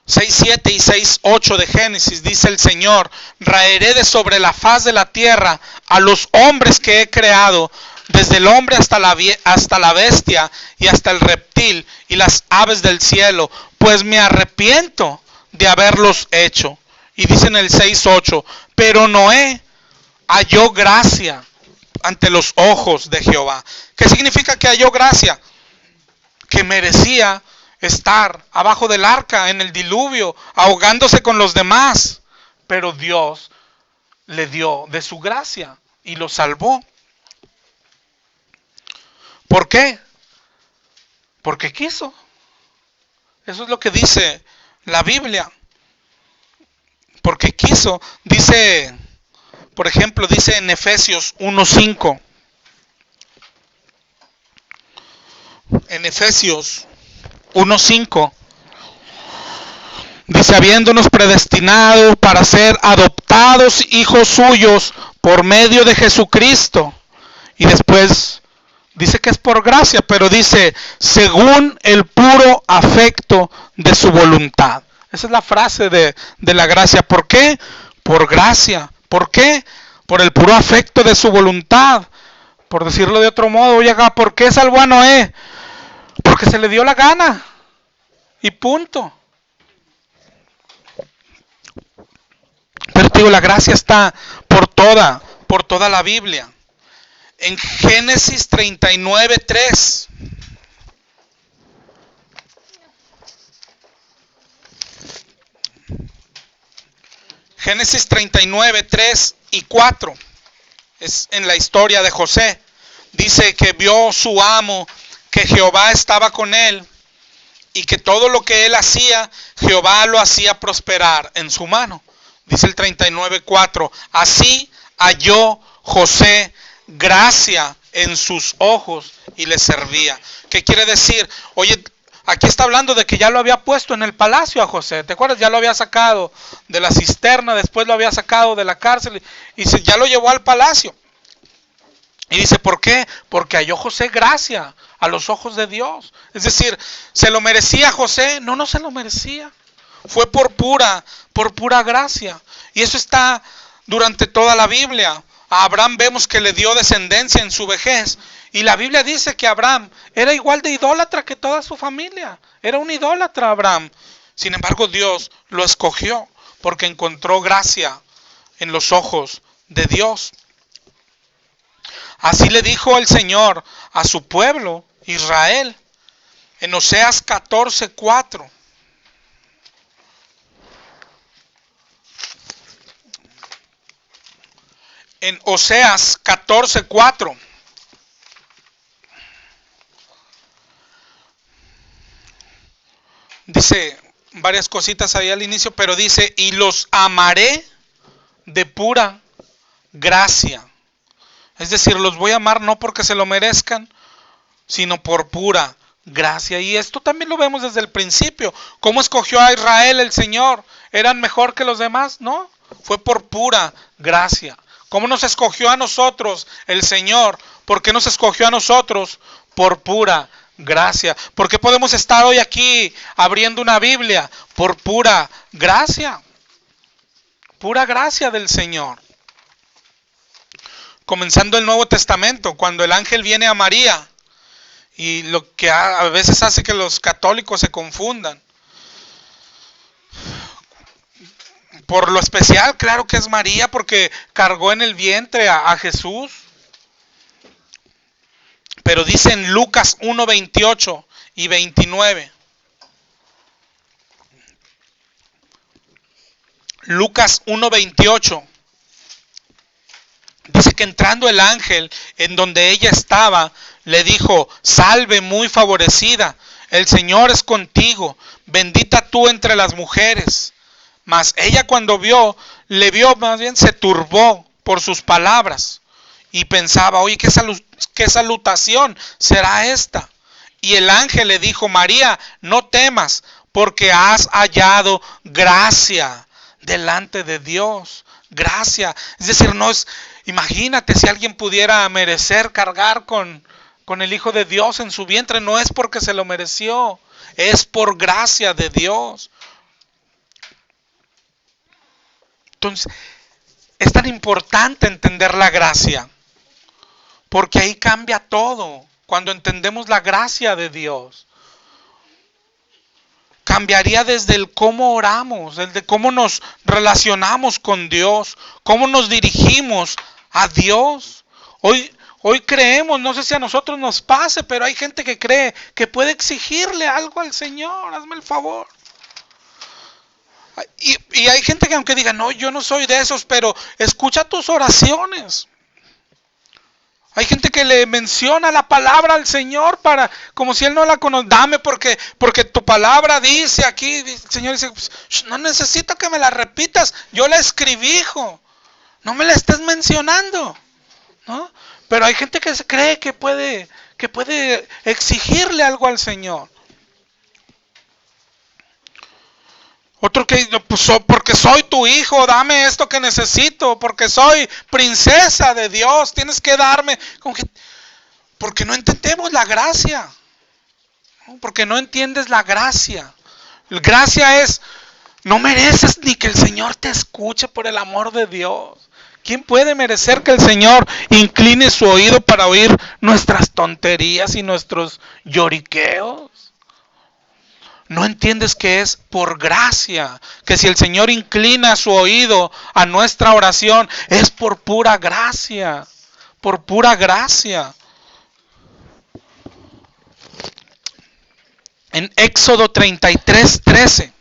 6:7 y 6:8 de Génesis, dice el Señor: raeré de sobre la faz de la tierra a los hombres que he creado, desde el hombre hasta la bestia y hasta el reptil y las aves del cielo, pues me arrepiento de haberlos hecho. Y dice en el 6:8, pero Noé halló gracia ante los ojos de Jehová. ¿Qué significa que halló gracia? Que merecía estar abajo del arca en el diluvio, ahogándose con los demás, pero Dios le dio de su gracia y lo salvó. ¿Por qué? Porque quiso. Eso es lo que dice la Biblia. Porque quiso. Dice, por ejemplo, dice en Efesios 1:5. En Efesios 1:5 dice: habiéndonos predestinado para ser adoptados hijos suyos por medio de Jesucristo. Y después dice que es por gracia, pero dice según el puro afecto de su voluntad. Esa es la frase de la gracia. ¿Por qué? Por gracia. ¿Por qué? Por el puro afecto de su voluntad. Por decirlo de otro modo, oye, ¿por qué salvó a Noé? Porque se le dio la gana. Y punto. Pero te digo, la gracia está por toda la Biblia. En Génesis 39:3. Génesis 39:3 y 4. Es en la historia de José. Dice que vio su amo que Jehová estaba con él y que todo lo que él hacía, Jehová lo hacía prosperar en su mano. Dice el 39:4. Así halló José gracia en sus ojos y le servía. ¿Qué quiere decir? Oye, aquí está hablando de que ya lo había puesto en el palacio a José. ¿Te acuerdas? Ya lo había sacado de la cisterna, después lo había sacado de la cárcel y ya lo llevó al palacio. Y dice, ¿por qué? Porque halló José gracia a los ojos de Dios. Es decir, ¿se lo merecía José? No, no se lo merecía. Fue por pura gracia. Y eso está durante toda la Biblia. A Abraham vemos que le dio descendencia en su vejez. Y la Biblia dice que Abraham era igual de idólatra que toda su familia. Era un idólatra Abraham. Sin embargo, Dios lo escogió porque encontró gracia en los ojos de Dios. Así le dijo el Señor a su pueblo, Israel, en Oseas 14:4. En Oseas 14:4. Dice varias cositas ahí al inicio, pero dice, y los amaré de pura gracia. Es decir, los voy a amar no porque se lo merezcan, sino por pura gracia. Y esto también lo vemos desde el principio. ¿Cómo escogió a Israel el Señor? ¿Eran mejor que los demás? No, fue por pura gracia. ¿Cómo nos escogió a nosotros el Señor? ¿Por qué nos escogió a nosotros? Por pura gracia. ¿Por qué podemos estar hoy aquí abriendo una Biblia? Por pura gracia. Pura gracia del Señor. Comenzando el Nuevo Testamento, cuando el ángel viene a María, y lo que a veces hace que los católicos se confundan. por lo especial, claro que es María, porque cargó en el vientre a Jesús. Pero dice en Lucas 1:28 y 29. Lucas 1:28. Dice que entrando el ángel en donde ella estaba, le dijo: salve muy favorecida, el Señor es contigo, bendita tú entre las mujeres. Mas ella cuando le vio, más bien se turbó por sus palabras y pensaba: oye, ¿qué salutación será esta? Y el ángel le dijo: María, no temas, porque has hallado gracia delante de Dios. Gracia, es decir, no es, imagínate si alguien pudiera merecer cargar con el Hijo de Dios en su vientre, no es porque se lo mereció, es por gracia de Dios. Entonces, es tan importante entender la gracia, porque ahí cambia todo. Cuando entendemos la gracia de Dios, cambiaría desde el cómo oramos, desde cómo nos relacionamos con Dios, cómo nos dirigimos a Dios. Hoy creemos, no sé si a nosotros nos pase, pero hay gente que cree que puede exigirle algo al Señor, hazme el favor. Y hay gente que aunque diga: no, yo no soy de esos, pero escucha tus oraciones. Hay gente que le menciona la palabra al Señor como si Él no la conociera. Dame porque tu palabra dice aquí. El Señor dice: no necesito que me la repitas. Yo la escribí, hijo. No me la estés mencionando, ¿no? Pero hay gente que se cree que puede exigirle algo al Señor. Otro que, pues, porque soy tu hijo, dame esto que necesito, porque soy princesa de Dios, tienes que darme. Porque no entendemos la gracia, ¿no? Porque no entiendes la gracia. Gracia es, no mereces ni que el Señor te escuche, por el amor de Dios. ¿Quién puede merecer que el Señor incline su oído para oír nuestras tonterías y nuestros lloriqueos? No entiendes que es por gracia, que si el Señor inclina su oído a nuestra oración, es por pura gracia, por pura gracia. En Éxodo 33:13.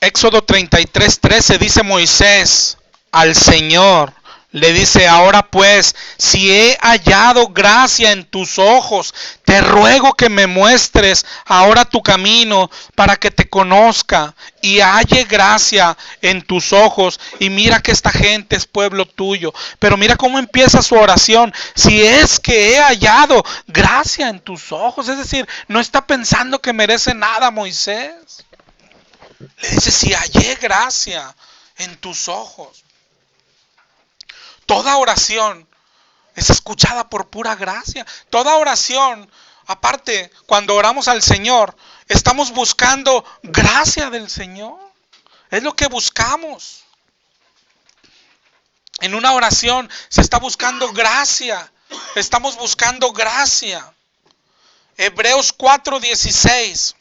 Éxodo 33:13 dice Moisés al Señor. Le dice: ahora pues, si he hallado gracia en tus ojos, te ruego que me muestres ahora tu camino para que te conozca y halle gracia en tus ojos. Y mira que esta gente es pueblo tuyo. Pero mira cómo empieza su oración: si es que he hallado gracia en tus ojos. Es decir, no está pensando que merece nada Moisés. Le dice: si hallé gracia en tus ojos. Toda oración es escuchada por pura gracia. Toda oración, aparte, cuando oramos al Señor, estamos buscando gracia del Señor. Es lo que buscamos. En una oración se está buscando gracia. Estamos buscando gracia. Hebreos 4:16.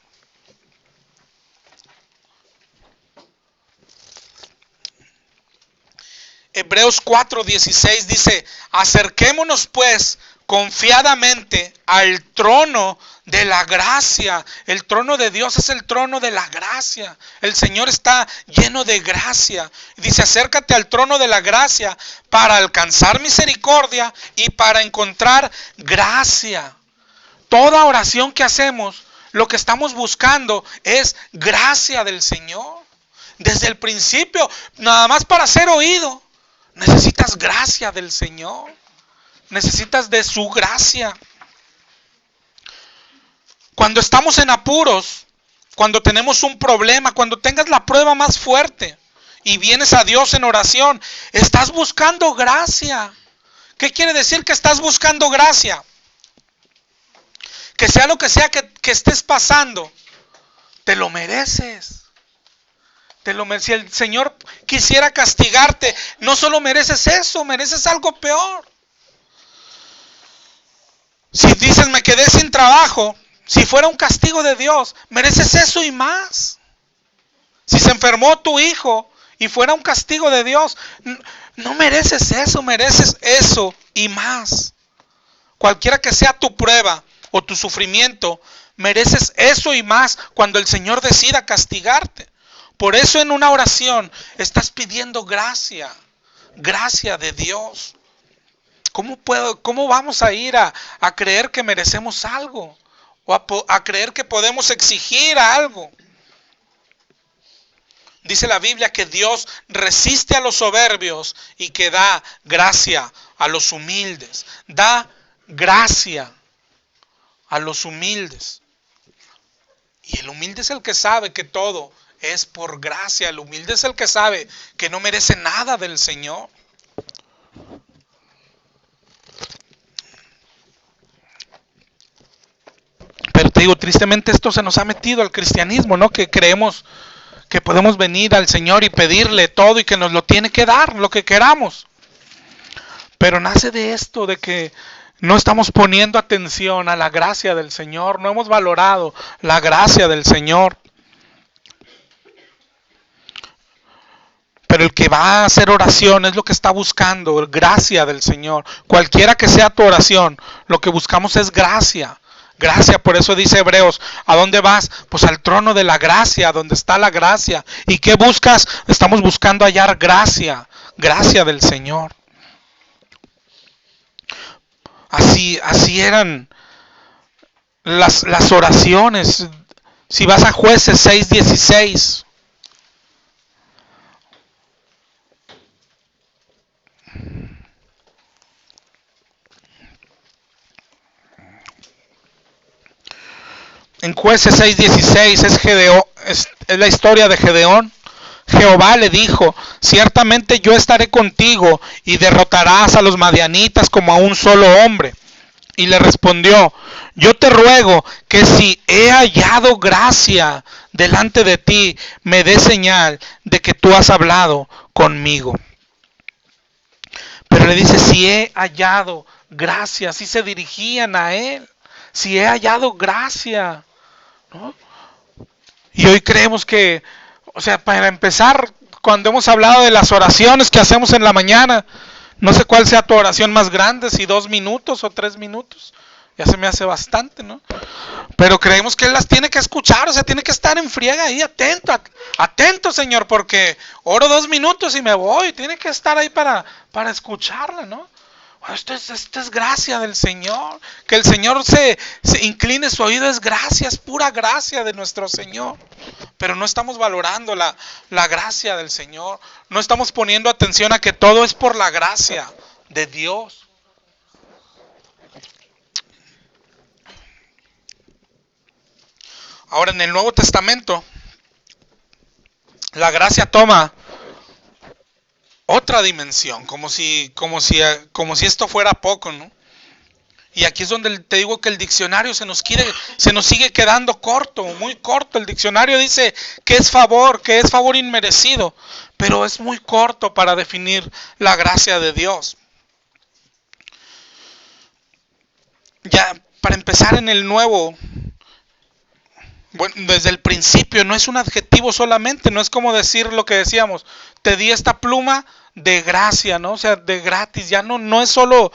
Hebreos 4:16 dice: acerquémonos pues confiadamente al trono de la gracia. El trono de Dios es el trono de la gracia. El Señor está lleno de gracia. Dice: acércate al trono de la gracia para alcanzar misericordia y para encontrar gracia. Toda oración que hacemos, lo que estamos buscando es gracia del Señor. Desde el principio, nada más para ser oído, necesitas gracia del Señor. Necesitas de su gracia. Cuando estamos en apuros, cuando tenemos un problema, cuando tengas la prueba más fuerte y vienes a Dios en oración, estás buscando gracia. ¿Qué quiere decir que estás buscando gracia? Que sea lo que sea que estés pasando, te lo mereces. Si el Señor quisiera castigarte, no solo mereces eso, mereces algo peor. Si dices me quedé sin trabajo, si fuera un castigo de Dios, mereces eso y más. Si se enfermó tu hijo y fuera un castigo de Dios, no mereces eso, mereces eso y más. Cualquiera que sea tu prueba o tu sufrimiento, mereces eso y más cuando el Señor decida castigarte. Por eso en una oración estás pidiendo gracia, gracia de Dios. ¿Cómo vamos a ir a creer que merecemos algo? O a creer que podemos exigir algo. Dice la Biblia que Dios resiste a los soberbios y que da gracia a los humildes. Da gracia a los humildes. Y el humilde es el que sabe que todo es por gracia. El humilde es el que sabe que no merece nada del Señor. Pero te digo, tristemente esto se nos ha metido al cristianismo, ¿no? Que creemos que podemos venir al Señor y pedirle todo y que nos lo tiene que dar, lo que queramos. Pero nace de esto, de que no estamos poniendo atención a la gracia del Señor, no hemos valorado la gracia del Señor. Pero el que va a hacer oración es lo que está buscando, gracia del Señor. Cualquiera que sea tu oración, lo que buscamos es gracia. Gracia, por eso dice Hebreos, ¿a dónde vas? Pues al trono de la gracia, donde está la gracia. ¿Y qué buscas? Estamos buscando hallar gracia, gracia del Señor. Así eran las oraciones. Si vas a Jueces 6:16. En Jueces 6:16 es la historia de Gedeón. Jehová le dijo, ciertamente yo estaré contigo y derrotarás a los madianitas como a un solo hombre. Y le respondió, yo te ruego que si he hallado gracia delante de ti, me dé señal de que tú has hablado conmigo. Pero le dice, si he hallado gracia, así se dirigían a él. Si he hallado gracia, ¿no? Y hoy creemos que, o sea, para empezar, cuando hemos hablado de las oraciones que hacemos en la mañana, no sé cuál sea tu oración más grande, si 2 minutos o 3 minutos, ya se me hace bastante, ¿no? Pero creemos que Él las tiene que escuchar, o sea, tiene que estar en friega ahí, atento, Señor, porque oro 2 minutos y me voy, tiene que estar ahí para escucharla, ¿no? Esto es gracia del Señor. Que el Señor se incline su oído es gracia, es pura gracia de nuestro Señor. Pero no estamos valorando la gracia del Señor. No estamos poniendo atención a que todo es por la gracia de Dios. Ahora en el Nuevo Testamento, la gracia toma otra dimensión, como si esto fuera poco, ¿no? Y aquí es donde te digo que el diccionario se nos sigue quedando corto, muy corto. El diccionario dice que es favor inmerecido, pero es muy corto para definir la gracia de Dios. Ya, para empezar en el Nuevo, bueno, desde el principio no es un adjetivo solamente, no es como decir lo que decíamos, te di esta pluma de gracia, ¿no? O sea, de gratis, ya no es solo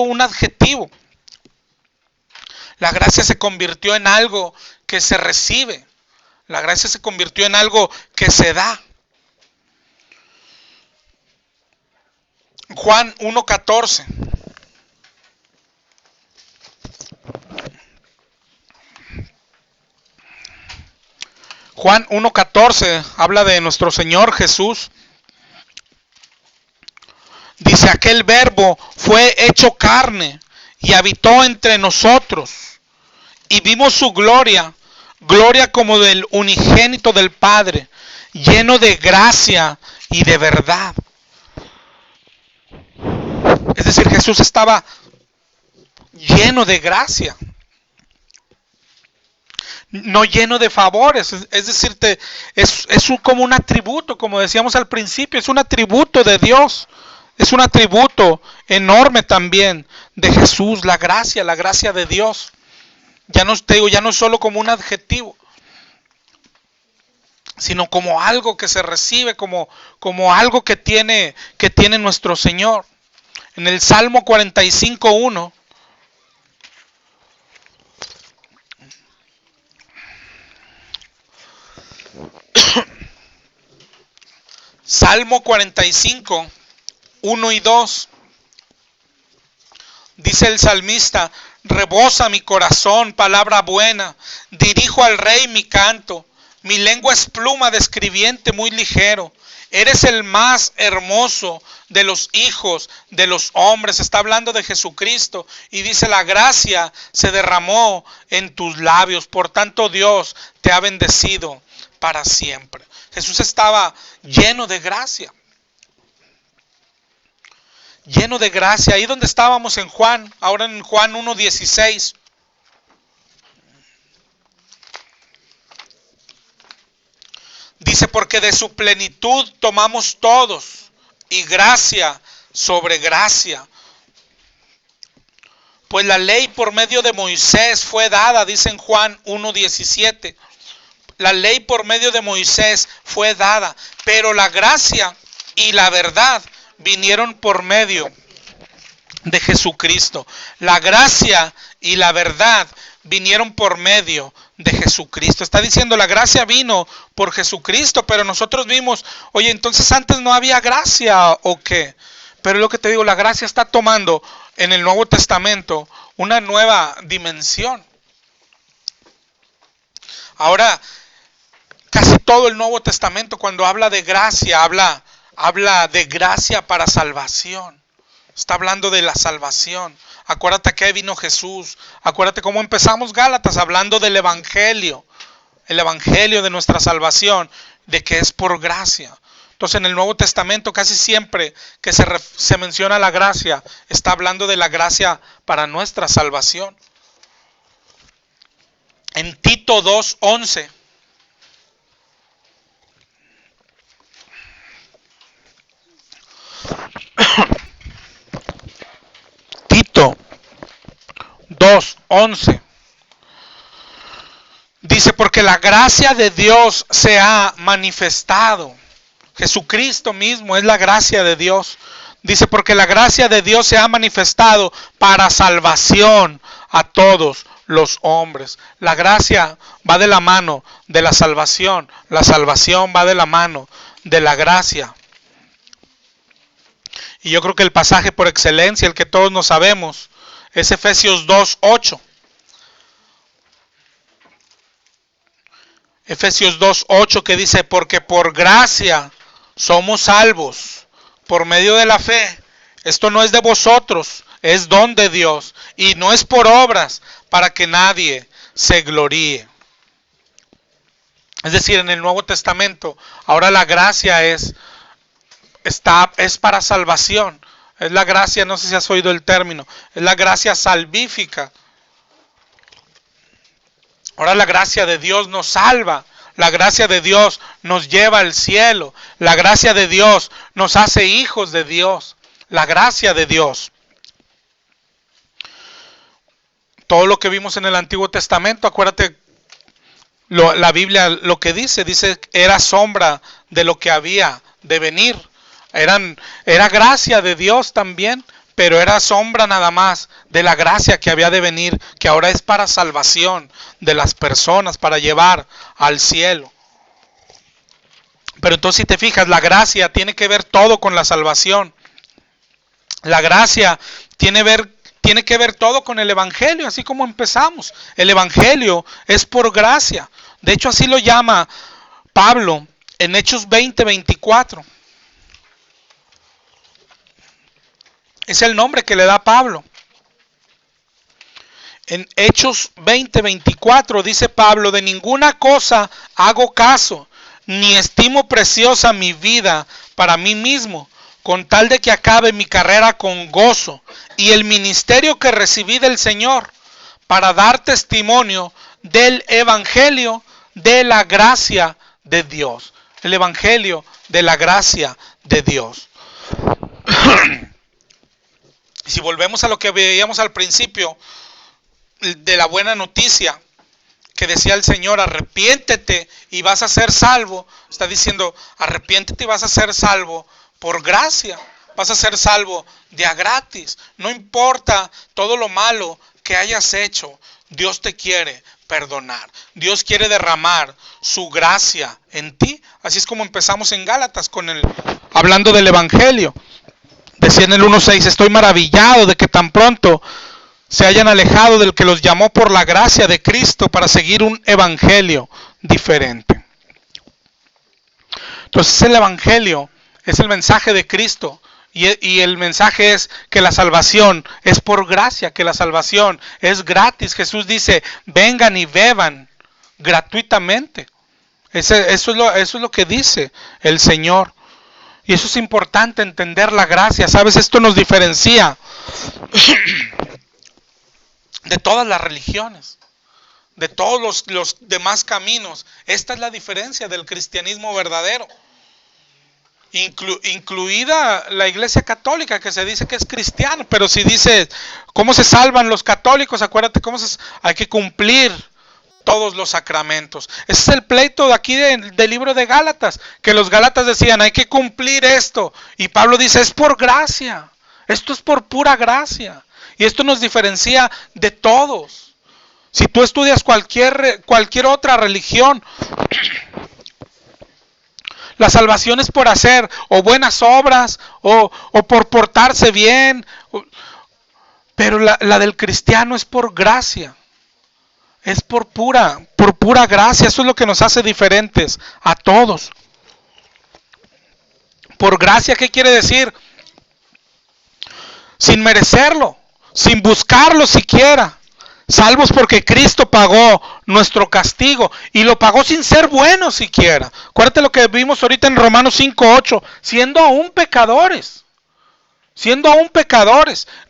un adjetivo. La gracia se convirtió en algo que se recibe. La gracia se convirtió en algo que se da. Juan 1:14. Juan 1:14 habla de nuestro Señor Jesús. Dice, aquel verbo fue hecho carne y habitó entre nosotros. Y vimos su gloria, gloria como del unigénito del Padre, lleno de gracia y de verdad. Es decir, Jesús estaba lleno de gracia. No lleno de favores, es decir, es como un atributo, como decíamos al principio, es un atributo de Dios, Es un atributo enorme también de Jesús, la gracia de Dios. Ya no te digo, ya no es solo como un adjetivo, sino como algo que se recibe, como algo que tiene nuestro Señor. En el Salmo 45:1 Salmo 45:1 y 2 dice el salmista: rebosa mi corazón palabra buena, dirijo al rey mi canto, mi lengua es pluma de escribiente muy ligero. Eres el más hermoso de los hijos de los hombres. Está hablando de Jesucristo y dice: la gracia se derramó en tus labios, por tanto Dios te ha bendecido para siempre. Jesús estaba lleno de gracia. Lleno de gracia. Ahí donde estábamos en Juan, ahora en Juan 1:16. Dice: porque de su plenitud tomamos todos, y gracia sobre gracia. Pues la ley por medio de Moisés fue dada, dice en Juan 1:17. La ley por medio de Moisés fue dada, pero la gracia y la verdad vinieron por medio de Jesucristo. La gracia y la verdad vinieron por medio de Jesucristo. Está diciendo, la gracia vino por Jesucristo, pero nosotros vimos, oye, entonces antes no había gracia o qué. Pero es lo que te digo, la gracia está tomando en el Nuevo Testamento una nueva dimensión. Ahora, casi todo el Nuevo Testamento, cuando habla de gracia, habla de gracia para salvación. Está hablando de la salvación. Acuérdate que vino Jesús. Acuérdate cómo empezamos Gálatas, hablando del Evangelio. El Evangelio de nuestra salvación, de que es por gracia. Entonces en el Nuevo Testamento casi siempre que se menciona la gracia, está hablando de la gracia para nuestra salvación. En Tito 2:11. Tito 2:11 dice: porque la gracia de Dios se ha manifestado. Jesucristo mismo es la gracia de Dios. Dice: porque la gracia de Dios se ha manifestado para salvación a todos los hombres. La gracia va de la mano de la salvación. La salvación va de la mano de la gracia. Y yo creo que el pasaje por excelencia, el que todos nos sabemos, es Efesios 2:8. Efesios 2:8, que dice: porque por gracia somos salvos por medio de la fe. Esto no es de vosotros, es don de Dios, y no es por obras, para que nadie se gloríe. Es decir, en el Nuevo Testamento, ahora la gracia es para salvación. Es la gracia, no sé si has oído el término, es la gracia salvífica. Ahora la gracia de Dios nos salva. La gracia de Dios nos lleva al cielo. La gracia de Dios nos hace hijos de Dios. La gracia de Dios. Todo lo que vimos en el Antiguo Testamento, acuérdate, la Biblia lo que dice era sombra de lo que había de venir. Era gracia de Dios también, pero era sombra nada más de la gracia que había de venir, que ahora es para salvación de las personas, para llevar al cielo. Pero entonces, si te fijas, la gracia tiene que ver todo con la salvación. La gracia tiene que ver todo con el Evangelio, así como empezamos. El Evangelio es por gracia. De hecho, así lo llama Pablo en Hechos 20:24. Es el nombre que le da Pablo. En Hechos 20:24 dice Pablo: de ninguna cosa hago caso, ni estimo preciosa mi vida para mí mismo, con tal de que acabe mi carrera con gozo y el ministerio que recibí del Señor, para dar testimonio del Evangelio de la gracia de Dios. El Evangelio de la gracia de Dios. Y si volvemos a lo que veíamos al principio de la buena noticia, que decía el Señor, arrepiéntete y vas a ser salvo. Está diciendo, arrepiéntete y vas a ser salvo por gracia. Vas a ser salvo de a gratis. No importa todo lo malo que hayas hecho, Dios te quiere perdonar. Dios quiere derramar su gracia en ti. Así es como empezamos en Gálatas hablando del Evangelio. Decía en el 1:6, estoy maravillado de que tan pronto se hayan alejado del que los llamó por la gracia de Cristo para seguir un evangelio diferente. Entonces el evangelio es el mensaje de Cristo y el mensaje es que la salvación es por gracia, que la salvación es gratis. Jesús dice, vengan y beban gratuitamente. Eso es lo que dice el Señor. Y eso es importante, entender la gracia. ¿Sabes? Esto nos diferencia de todas las religiones, de todos los demás caminos. Esta es la diferencia del cristianismo verdadero. Incluida la Iglesia Católica, que se dice que es cristiana, pero si dices, ¿cómo se salvan los católicos? Acuérdate, hay que cumplir todos los sacramentos. Ese es el pleito de aquí del libro de Gálatas, que los Gálatas decían, hay que cumplir esto. Y Pablo dice, es por gracia. Esto es por pura gracia. Y esto nos diferencia de todos. Si tú estudias cualquier otra religión, la salvación es por hacer o buenas obras o por portarse bien. Pero la del cristiano es por gracia. Es por pura gracia. Eso es lo que nos hace diferentes a todos. Por gracia, ¿qué quiere decir? Sin merecerlo. Sin buscarlo siquiera, salvos porque Cristo pagó nuestro castigo y lo pagó sin ser bueno siquiera. Acuérdate lo que vimos ahorita en Romanos 5:8, siendo aún pecadores.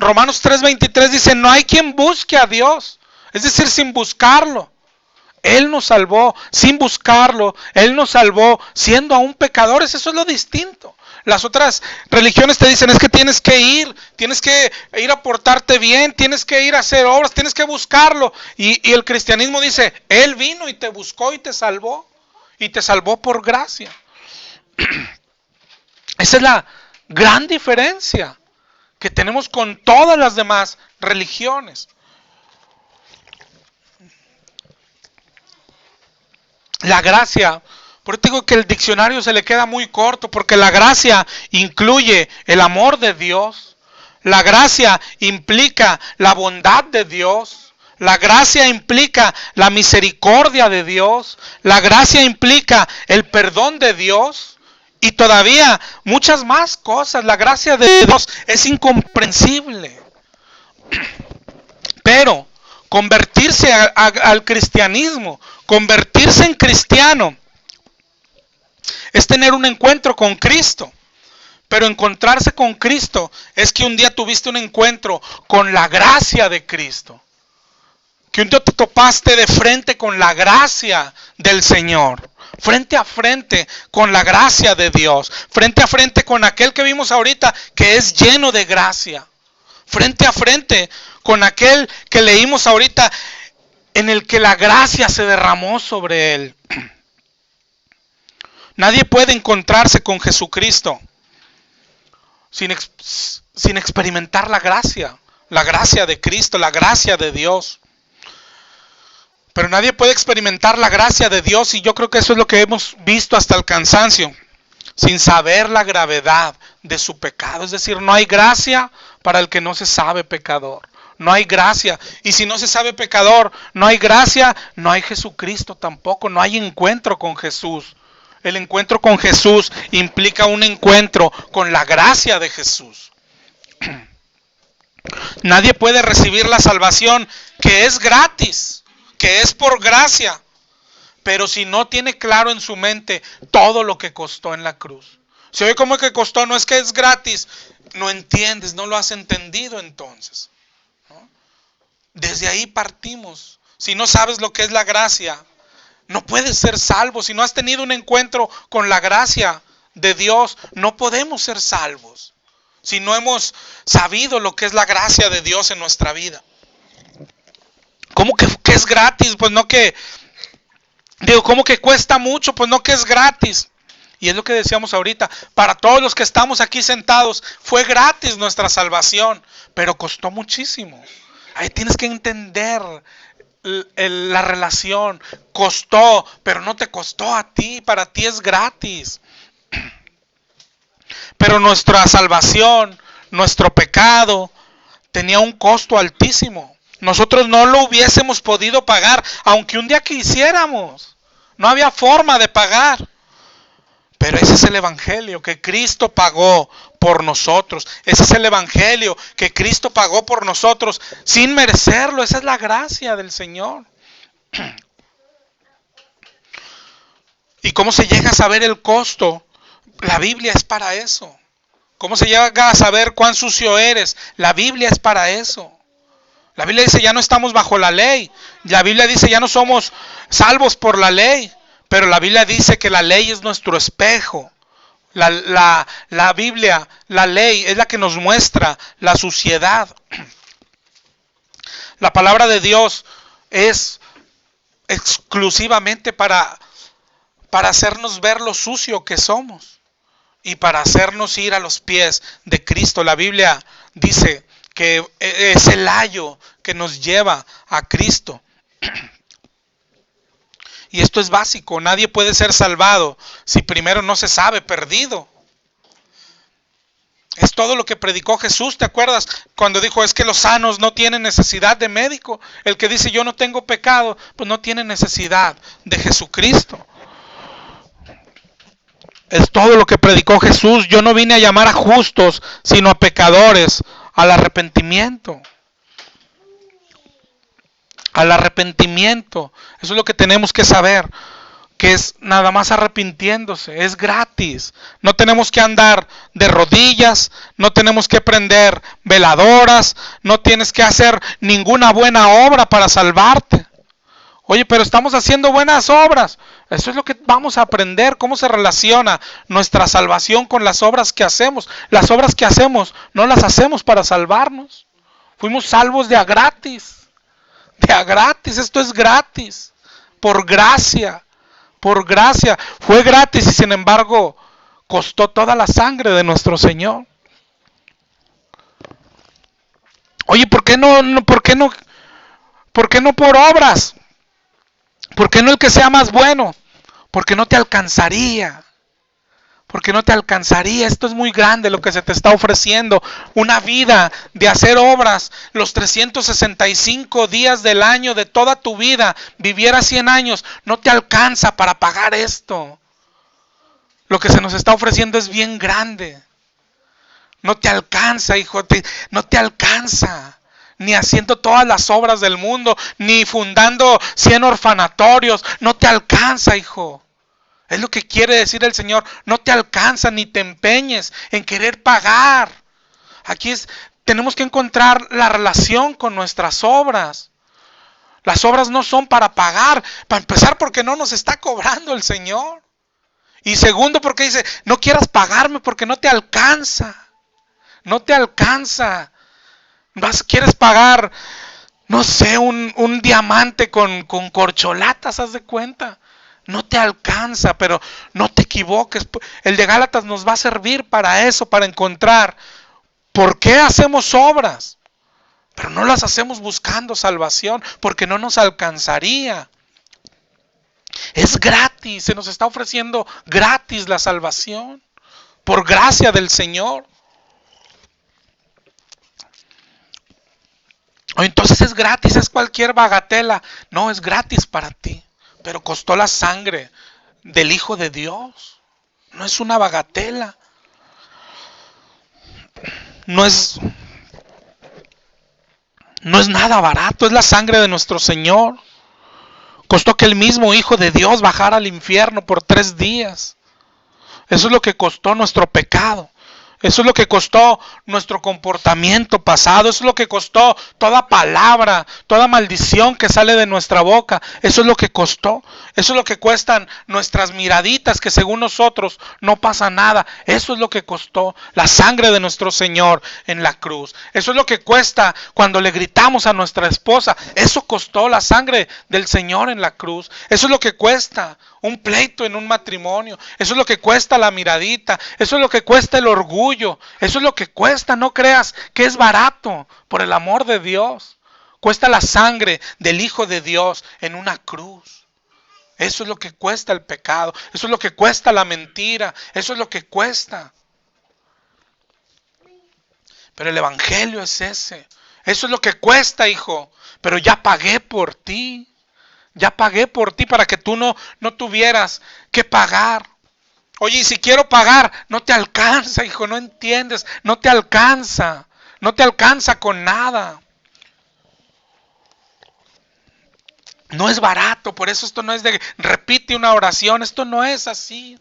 Romanos 3:23 dice, no hay quien busque a Dios, es decir, sin buscarlo. Él nos salvó sin buscarlo, Él nos salvó siendo aún pecadores. Eso es lo distinto. Las otras religiones te dicen, es que tienes que ir a portarte bien, tienes que ir a hacer obras, tienes que buscarlo. Y el cristianismo dice, Él vino y te buscó y te salvó por gracia. Esa es la gran diferencia que tenemos con todas las demás religiones. La gracia, por eso digo que el diccionario se le queda muy corto, porque la gracia incluye el amor de Dios, la gracia implica la bondad de Dios, la gracia implica la misericordia de Dios, la gracia implica el perdón de Dios y todavía muchas más cosas. La gracia de Dios es incomprensible, pero convertirse al cristianismo, convertirse en cristiano, es tener un encuentro con Cristo. Pero encontrarse con Cristo es que un día tuviste un encuentro con la gracia de Cristo. Que un día te topaste de frente con la gracia del Señor. Frente a frente con la gracia de Dios. Frente a frente con aquel que vimos ahorita que es lleno de gracia. Frente a frente con aquel que leímos ahorita en el que la gracia se derramó sobre él. Nadie puede encontrarse con Jesucristo sin experimentar la gracia de Cristo, la gracia de Dios. Pero nadie puede experimentar la gracia de Dios, y yo creo que eso es lo que hemos visto hasta el cansancio, sin saber la gravedad de su pecado. Es decir, no hay gracia para el que no se sabe pecador. No hay gracia. Y si no se sabe pecador, no hay gracia, no hay Jesucristo tampoco, no hay encuentro con Jesús. El encuentro con Jesús implica un encuentro con la gracia de Jesús. Nadie puede recibir la salvación, que es gratis, que es por gracia, pero si no tiene claro en su mente todo lo que costó en la cruz. Si oye cómo que costó, no es que es gratis, no entiendes, no lo has entendido entonces, ¿no? Desde ahí partimos. Si no sabes lo que es la gracia, no puedes ser salvo. Si no has tenido un encuentro con la gracia de Dios, no podemos ser salvos. si no hemos sabido lo que es la gracia de Dios en nuestra vida? ¿Cómo que es gratis? Pues no que, ¿cómo que cuesta mucho? Pues no que es gratis. Y es lo que decíamos ahorita, para todos los que estamos aquí sentados, fue gratis nuestra salvación, pero costó muchísimo. Ahí tienes que entender la relación. Costó, pero no te costó a ti, para ti es gratis. Pero nuestra salvación, nuestro pecado, tenía un costo altísimo. Nosotros no lo hubiésemos podido pagar, aunque un día quisiéramos. No había forma de pagar. Pero ese es el evangelio, que Cristo pagó por nosotros. Ese es el evangelio, que Cristo pagó por nosotros sin merecerlo. Esa es la gracia del Señor. ¿Y cómo se llega a saber el costo? La Biblia es para eso. ¿Cómo se llega a saber cuán sucio eres? La Biblia es para eso. La Biblia dice, ya no estamos bajo la ley. La Biblia dice, ya no somos salvos por la ley. Pero la Biblia dice que la ley es nuestro espejo. La Biblia, la ley, es la que nos muestra la suciedad. La palabra de Dios es exclusivamente para hacernos ver lo sucio que somos y para hacernos ir a los pies de Cristo. La Biblia dice que es el ayo que nos lleva a Cristo. Y esto es básico, nadie puede ser salvado si primero no se sabe perdido. Es todo lo que predicó Jesús, ¿te acuerdas? Cuando dijo, es que los sanos no tienen necesidad de médico. El que dice, yo no tengo pecado, pues no tiene necesidad de Jesucristo. Es todo lo que predicó Jesús. Yo no vine a llamar a justos, sino a pecadores, al arrepentimiento. Al arrepentimiento. Eso es lo que tenemos que saber, que es nada más arrepintiéndose, es gratis. No tenemos que andar de rodillas, no tenemos que prender veladoras, no tienes que hacer ninguna buena obra para salvarte. Oye, pero estamos haciendo buenas obras. Eso es lo que vamos a aprender, cómo se relaciona nuestra salvación con las obras que hacemos. Las obras que hacemos no las hacemos para salvarnos. Fuimos salvos de a gratis. De a gratis, esto es gratis. Por gracia. Por gracia. Fue gratis y sin embargo costó toda la sangre de nuestro Señor. Oye, ¿por qué no por obras? ¿Por qué no el que sea más bueno? Porque no te alcanzaría. Porque no te alcanzaría. Esto es muy grande lo que se te está ofreciendo. Una vida de hacer obras. Los 365 días del año de toda tu vida. Vivieras 100 años. No te alcanza para pagar esto. Lo que se nos está ofreciendo es bien grande. No te alcanza, hijo. No te alcanza. Ni haciendo todas las obras del mundo. Ni fundando 100 orfanatorios. No te alcanza, hijo. Es lo que quiere decir el Señor. No te alcanza ni te empeñes en querer pagar. Aquí tenemos que encontrar la relación con nuestras obras. Las obras no son para pagar. Para empezar, porque no nos está cobrando el Señor. Y segundo, porque dice, no quieras pagarme porque no te alcanza. No te alcanza. Quieres pagar, no sé, un diamante con corcholatas, haz de cuenta. No te alcanza, pero no te equivoques. El de Gálatas nos va a servir para eso, para encontrar por qué hacemos obras. Pero no las hacemos buscando salvación, porque no nos alcanzaría. Es gratis, se nos está ofreciendo gratis la salvación, por gracia del Señor. O entonces es gratis, es cualquier bagatela. No, es gratis para ti. Pero costó la sangre del Hijo de Dios. No es una bagatela. No es nada barato. Es la sangre de nuestro Señor. Costó que el mismo Hijo de Dios bajara al infierno por 3 días. Eso es lo que costó nuestro pecado. Eso es lo que costó nuestro comportamiento pasado. Eso es lo que costó toda palabra, toda maldición que sale de nuestra boca. Eso es lo que costó. Eso es lo que cuestan nuestras miraditas, que según nosotros no pasa nada. Eso es lo que costó la sangre de nuestro Señor en la cruz. Eso es lo que cuesta cuando le gritamos a nuestra esposa. Eso costó la sangre del Señor en la cruz. Eso es lo que cuesta un pleito en un matrimonio. Eso es lo que cuesta la miradita. Eso es lo que cuesta el orgullo. Eso es lo que cuesta. No creas que es barato, por el amor de Dios. Cuesta la sangre del Hijo de Dios en una cruz. Eso es lo que cuesta el pecado. Eso es lo que cuesta la mentira. Eso es lo que cuesta. Pero el evangelio es ese. Eso es lo que cuesta, hijo. Pero ya pagué por ti. Ya pagué por ti para que tú no tuvieras que pagar. Oye, y si quiero pagar, no te alcanza, hijo, no entiendes. No te alcanza. No te alcanza con nada. No es barato, por eso esto no es de repite una oración. Esto no es así.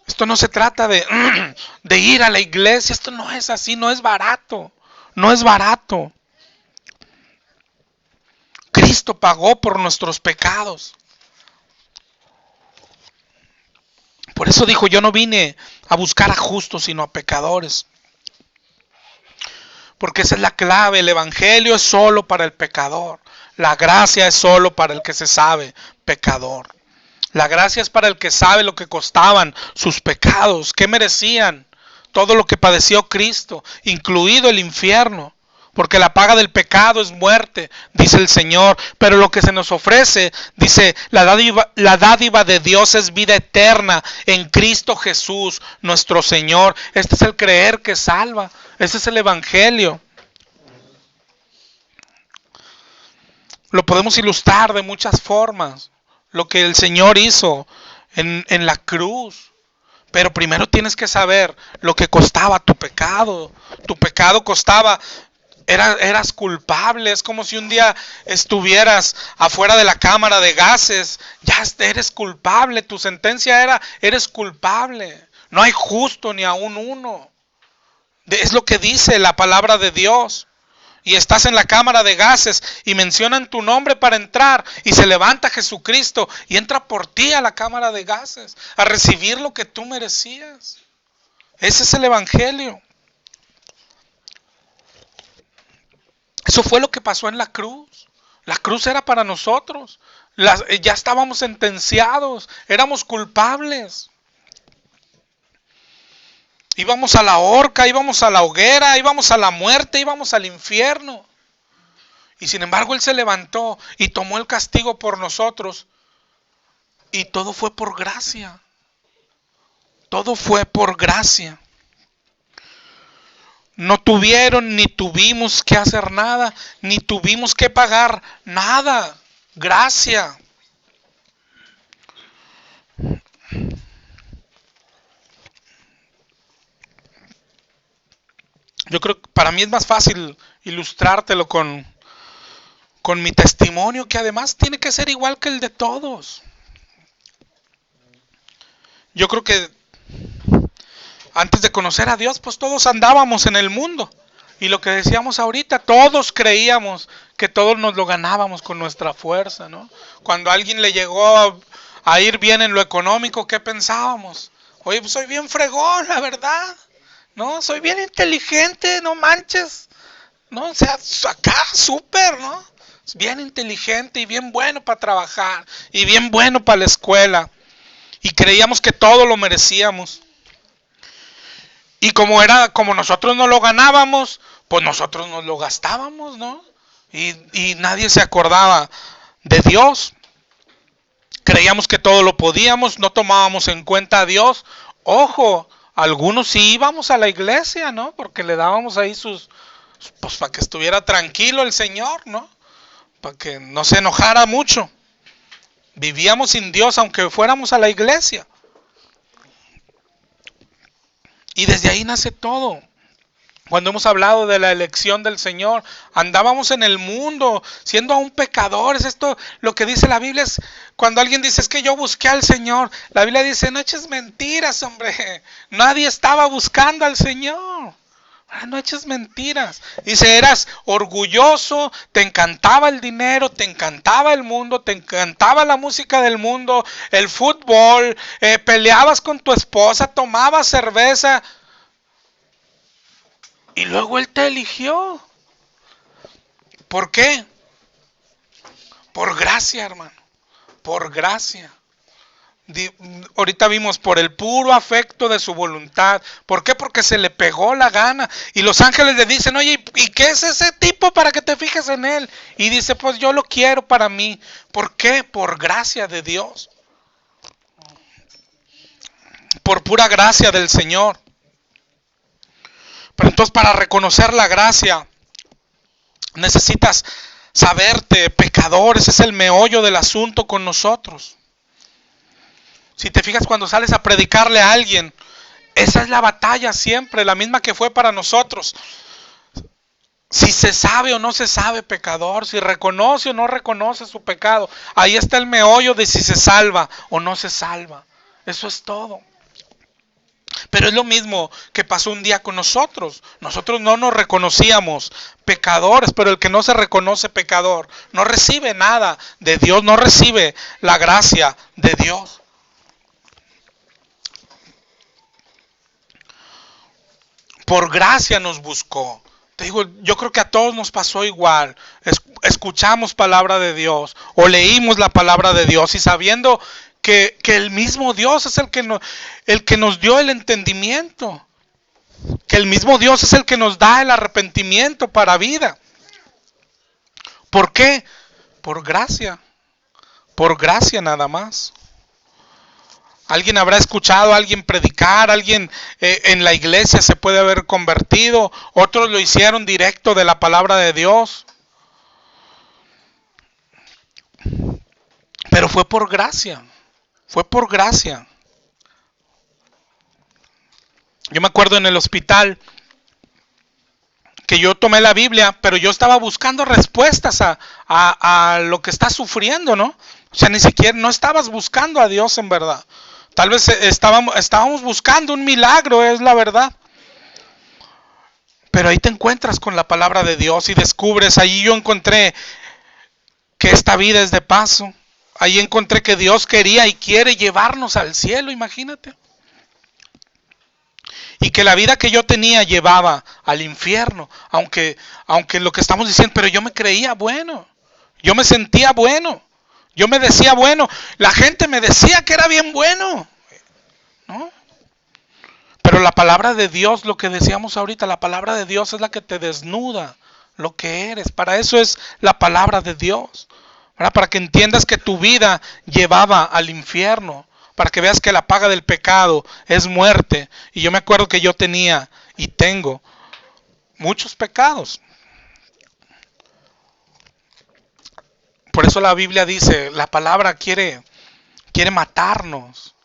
Esto no se trata de ir a la iglesia. Esto no es así, no es barato. No es barato. Cristo pagó por nuestros pecados. Por eso dijo, yo no vine a buscar a justos, sino a pecadores. Porque esa es la clave. El evangelio es solo para el pecador. La gracia es solo para el que se sabe pecador. La gracia es para el que sabe lo que costaban sus pecados, qué merecían, todo lo que padeció Cristo, incluido el infierno. Porque la paga del pecado es muerte, dice el Señor. Pero lo que se nos ofrece, dice, la dádiva de Dios es vida eterna en Cristo Jesús, nuestro Señor. Este es el creer que salva. Este es el evangelio. Lo podemos ilustrar de muchas formas. Lo que el Señor hizo en la cruz. Pero primero tienes que saber lo que costaba tu pecado. Tu pecado costaba... Eras culpable. Es como si un día estuvieras afuera de la cámara de gases. Ya eres culpable. Tu sentencia era, eres culpable. No hay justo ni aún uno. Es lo que dice la palabra de Dios. Y estás en la cámara de gases y mencionan tu nombre para entrar. Y se levanta Jesucristo y entra por ti a la cámara de gases. A recibir lo que tú merecías. Ese es el evangelio. Eso fue lo que pasó en la cruz. La cruz era para nosotros. Ya estábamos sentenciados. Éramos culpables. Íbamos a la horca, íbamos a la hoguera, íbamos a la muerte, íbamos al infierno. Y sin embargo Él se levantó y tomó el castigo por nosotros. Y todo fue por gracia. Todo fue por gracia. No tuvieron ni tuvimos que hacer nada, ni tuvimos que pagar nada. Gracia. Yo creo que para mí es más fácil ilustrártelo con mi testimonio, que además tiene que ser igual que el de todos. Yo creo que antes de conocer a Dios, pues todos andábamos en el mundo. Y lo que decíamos ahorita, todos creíamos que todos nos lo ganábamos con nuestra fuerza, ¿no? Cuando a alguien le llegó a ir bien en lo económico, ¿qué pensábamos? Oye, pues soy bien fregón, la verdad. No, soy bien inteligente, no manches. No, o sea, acá súper, ¿no? Bien inteligente y bien bueno para trabajar. Y bien bueno para la escuela. Y creíamos que todo lo merecíamos. Y como nosotros no lo ganábamos, pues nosotros nos lo gastábamos, ¿no? Y nadie se acordaba de Dios. Creíamos que todo lo podíamos, no tomábamos en cuenta a Dios. Ojo, algunos sí íbamos a la iglesia, ¿no? Porque le dábamos ahí pues para que estuviera tranquilo el Señor, ¿no? Para que no se enojara mucho. Vivíamos sin Dios aunque fuéramos a la iglesia. Y desde ahí nace todo. Cuando hemos hablado de la elección del Señor, andábamos en el mundo siendo aún pecadores. Esto, lo que dice la Biblia es, cuando alguien dice, es que yo busqué al Señor, la Biblia dice, no eches mentiras, hombre. Nadie estaba buscando al Señor. No eches mentiras. Dice, eras orgulloso, te encantaba el dinero, te encantaba el mundo, te encantaba la música del mundo, el fútbol, peleabas con tu esposa, tomabas cerveza. Y luego Él te eligió. ¿Por qué? Por gracia, hermano. Por gracia. Ahorita vimos por el puro afecto de su voluntad. ¿Por qué? Porque se le pegó la gana. Y los ángeles le dicen, oye, ¿y qué es ese tipo para que te fijes en él? Y dice, pues yo lo quiero para mí. ¿Por qué? Por gracia de Dios. Por pura gracia del Señor. Pero entonces para reconocer la gracia necesitas saberte pecador. Ese es el meollo del asunto con nosotros. Si te fijas cuando sales a predicarle a alguien, esa es la batalla siempre, la misma que fue para nosotros. Si se sabe o no se sabe pecador, si reconoce o no reconoce su pecado, ahí está el meollo de si se salva o no se salva. Eso es todo. Pero es lo mismo que pasó un día con nosotros. Nosotros no nos reconocíamos pecadores, pero el que no se reconoce pecador no recibe nada de Dios, no recibe la gracia de Dios. Por gracia nos buscó. Te digo, yo creo que a todos nos pasó igual. Escuchamos palabra de Dios o leímos la palabra de Dios y sabiendo que el mismo Dios es el que nos dio el entendimiento. Que el mismo Dios es el que nos da el arrepentimiento para vida. ¿Por qué? Por gracia. Por gracia nada más. Alguien habrá escuchado a alguien predicar, alguien en la iglesia se puede haber convertido, otros lo hicieron directo de la palabra de Dios. Pero fue por gracia, fue por gracia. Yo me acuerdo en el hospital que yo tomé la Biblia, pero yo estaba buscando respuestas a lo que está sufriendo, ¿no? O sea, ni siquiera, no estabas buscando a Dios en verdad. Tal vez estábamos buscando un milagro, es la verdad. Pero ahí te encuentras con la palabra de Dios y descubres, ahí yo encontré que esta vida es de paso. Ahí encontré que Dios quería y quiere llevarnos al cielo, imagínate. Y que la vida que yo tenía llevaba al infierno, aunque lo que estamos diciendo, pero yo me creía bueno, yo me sentía bueno. Yo me decía bueno, la gente me decía que era bien bueno, ¿no? Pero la palabra de Dios, lo que decíamos ahorita, la palabra de Dios es la que te desnuda lo que eres. Para eso es la palabra de Dios, ¿verdad? Para que entiendas que tu vida llevaba al infierno, para que veas que la paga del pecado es muerte. Y yo me acuerdo que yo tenía y tengo muchos pecados. Por eso la Biblia dice, la palabra quiere matarnos.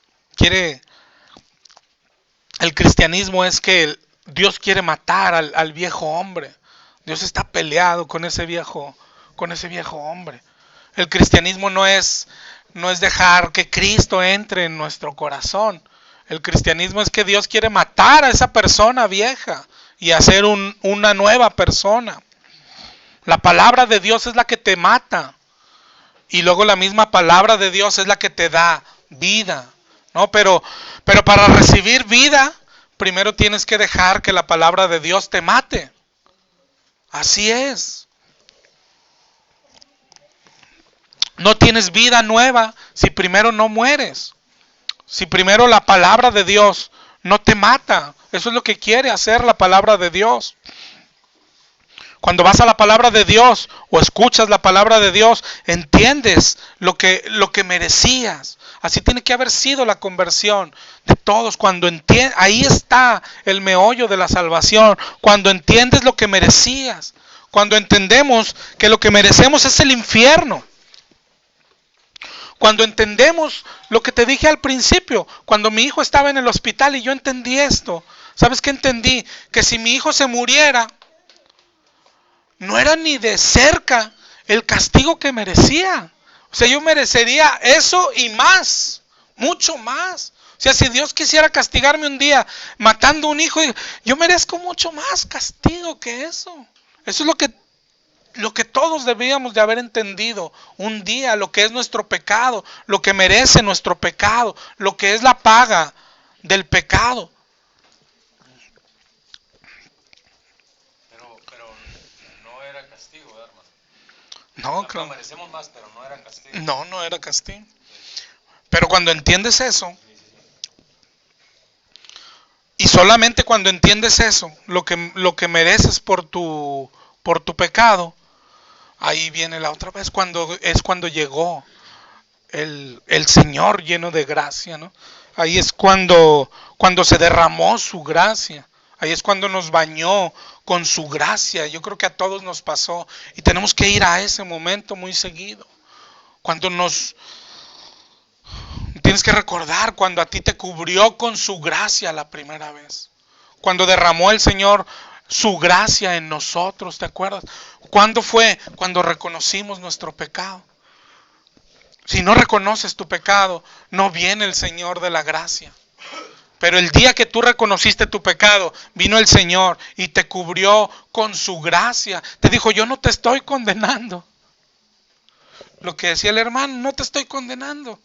El cristianismo es que Dios quiere matar al viejo hombre. Dios está peleado con ese viejo hombre. El cristianismo no es dejar que Cristo entre en nuestro corazón. El cristianismo es que Dios quiere matar a esa persona vieja y hacer una nueva persona. La palabra de Dios es la que te mata. Y luego la misma palabra de Dios es la que te da vida, ¿no? Pero para recibir vida, primero tienes que dejar que la palabra de Dios te mate. Así es. No tienes vida nueva si primero no mueres. Si primero la palabra de Dios no te mata. Eso es lo que quiere hacer la palabra de Dios. Cuando vas a la palabra de Dios o escuchas la palabra de Dios, entiendes lo que merecías. Así tiene que haber sido la conversión de todos. Ahí está el meollo de la salvación. Cuando entiendes lo que merecías. Cuando entendemos que lo que merecemos es el infierno. Cuando entendemos lo que te dije al principio, cuando mi hijo estaba en el hospital y yo entendí esto, ¿sabes qué entendí? Que si mi hijo se muriera, no era ni de cerca el castigo que merecía. O sea, yo merecería eso y más, mucho más. O sea, si Dios quisiera castigarme un día matando a un hijo, yo merezco mucho más castigo que eso. Eso es lo que todos debíamos de haber entendido un día, lo que es nuestro pecado, lo que merece nuestro pecado, lo que es la paga del pecado. Pero no era castigo, hermano. No, claro. Merecemos más, pero no era castigo. No era castigo. Pero cuando entiendes eso, y solamente cuando entiendes eso, lo que mereces por tu pecado, ahí viene la otra vez, cuando llegó el Señor lleno de gracia, ¿no? Ahí es cuando se derramó su gracia. Ahí es cuando nos bañó con su gracia. Yo creo que a todos nos pasó. Y tenemos que ir a ese momento muy seguido. Cuando tienes que recordar cuando a ti te cubrió con su gracia la primera vez. Cuando derramó el Señor su gracia en nosotros, ¿te acuerdas? ¿Cuándo fue? Cuando reconocimos nuestro pecado. Si no reconoces tu pecado, no viene el Señor de la gracia. Pero el día que tú reconociste tu pecado, vino el Señor y te cubrió con su gracia. Te dijo, yo no te estoy condenando. Lo que decía el hermano, no te estoy condenando.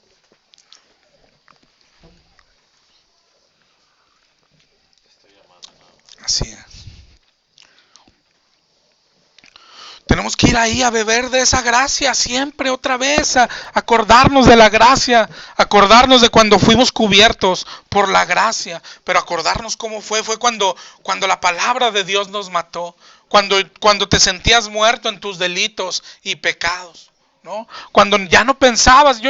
Así es. Tenemos que ir ahí a beber de esa gracia siempre, otra vez, a acordarnos de la gracia, acordarnos de cuando fuimos cubiertos por la gracia, pero acordarnos cómo fue cuando la palabra de Dios nos mató, cuando te sentías muerto en tus delitos y pecados, ¿no? Cuando ya no pensabas,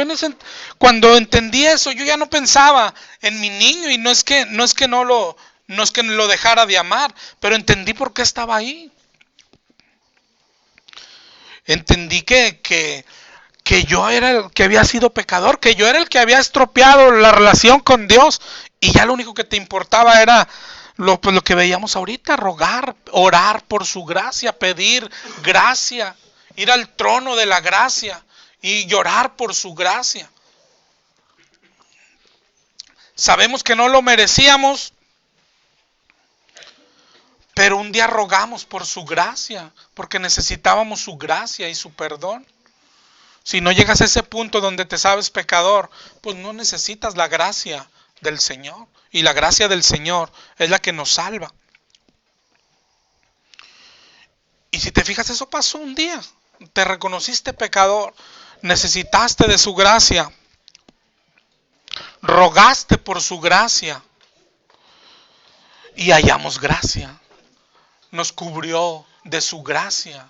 cuando entendí eso, yo ya no pensaba en mi niño y no es que no lo dejara de amar, pero entendí por qué estaba ahí. Entendí que yo era el que había sido pecador, que yo era el que había estropeado la relación con Dios y ya lo único que te importaba era lo que veíamos ahorita, rogar, orar por su gracia, pedir gracia, ir al trono de la gracia y llorar por su gracia. Sabemos que no lo merecíamos, pero un día rogamos por su gracia, porque necesitábamos su gracia y su perdón. Si no llegas a ese punto donde te sabes pecador, pues no necesitas la gracia del Señor. Y la gracia del Señor es la que nos salva. Y si te fijas, eso pasó un día. Te reconociste pecador, necesitaste de su gracia, rogaste por su gracia y hallamos gracia. Nos cubrió de su gracia,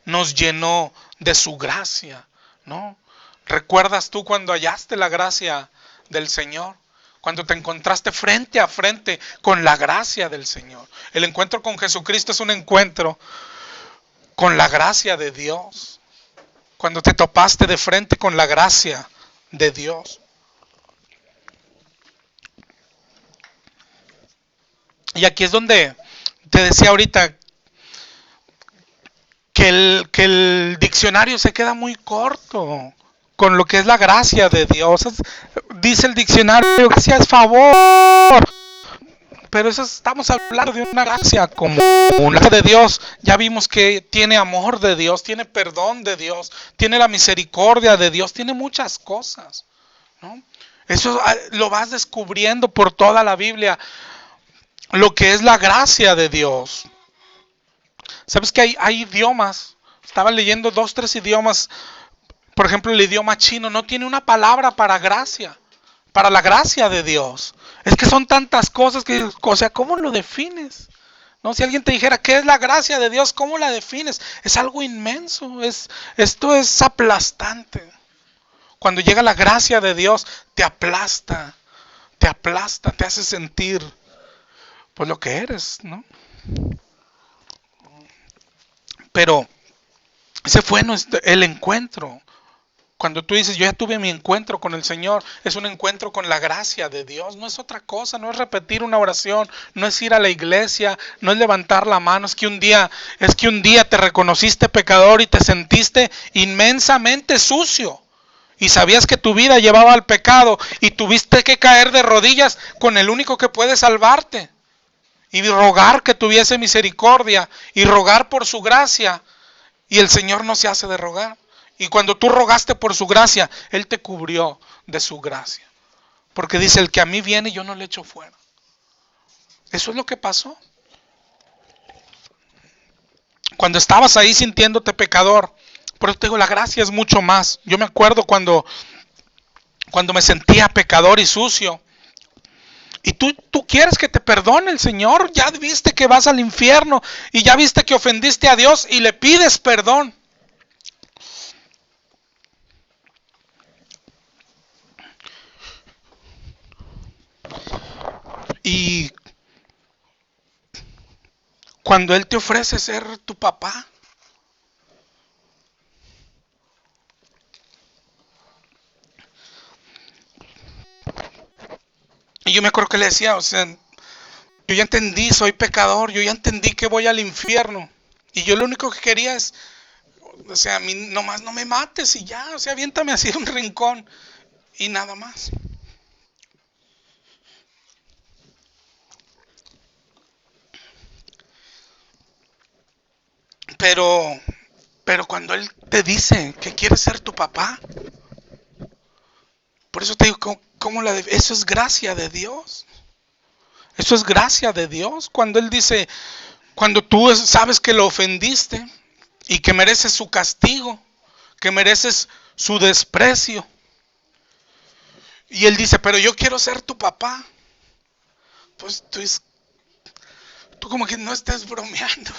nos llenó de su gracia, ¿no? ¿Recuerdas tú cuando hallaste la gracia del Señor? Cuando te encontraste frente a frente con la gracia del Señor. El encuentro con Jesucristo es un encuentro con la gracia de Dios. Cuando te topaste de frente con la gracia de Dios. Y aquí es donde te decía ahorita que el diccionario se queda muy corto con lo que es la gracia de Dios. Dice el diccionario, gracia es favor. Pero eso estamos hablando de una gracia común. La gracia de Dios, ya vimos que tiene amor de Dios, tiene perdón de Dios, tiene la misericordia de Dios, tiene muchas cosas, ¿no? Eso lo vas descubriendo por toda la Biblia, lo que es la gracia de Dios. ¿Sabes que hay idiomas? Estaba leyendo 2, 3 idiomas. Por ejemplo, el idioma chino no tiene una palabra para gracia, para la gracia de Dios. Es que son tantas cosas que, o sea, ¿cómo lo defines? ¿No? Si alguien te dijera, ¿qué es la gracia de Dios? ¿Cómo la defines? Es algo inmenso, esto es aplastante. Cuando llega la gracia de Dios, te aplasta, te hace sentir pues lo que eres, ¿no? Pero ese fue el encuentro Cuando tú dices, yo ya tuve mi encuentro con el Señor, es un encuentro con la gracia de Dios, no es otra cosa, no es repetir una oración, no es ir a la iglesia, no es levantar la mano, es que un día te reconociste pecador y te sentiste inmensamente sucio y sabías que tu vida llevaba al pecado y tuviste que caer de rodillas con el único que puede salvarte y rogar que tuviese misericordia y rogar por su gracia, y el Señor no se hace de rogar. Y cuando tú rogaste por su gracia, Él te cubrió de su gracia. Porque dice, el que a mí viene, yo no le echo fuera. Eso es lo que pasó. Cuando estabas ahí sintiéndote pecador, por eso te digo, la gracia es mucho más. Yo me acuerdo cuando me sentía pecador y sucio. Y tú quieres que te perdone el Señor. Ya viste que vas al infierno y ya viste que ofendiste a Dios y le pides perdón. Y cuando Él te ofrece ser tu papá, y yo me acuerdo que le decía, o sea, yo ya entendí, soy pecador, yo ya entendí que voy al infierno, y yo lo único que quería es, o sea, a mí nomás no me mates y ya, o sea, aviéntame así de un rincón y nada más. Pero cuando Él te dice que quiere ser tu papá, por eso te digo, eso es gracia de Dios. Eso es gracia de Dios. Cuando Él dice, cuando tú sabes que lo ofendiste y que mereces su castigo, que mereces su desprecio. Y Él dice, pero yo quiero ser tu papá. Pues tú como que no estás bromeando.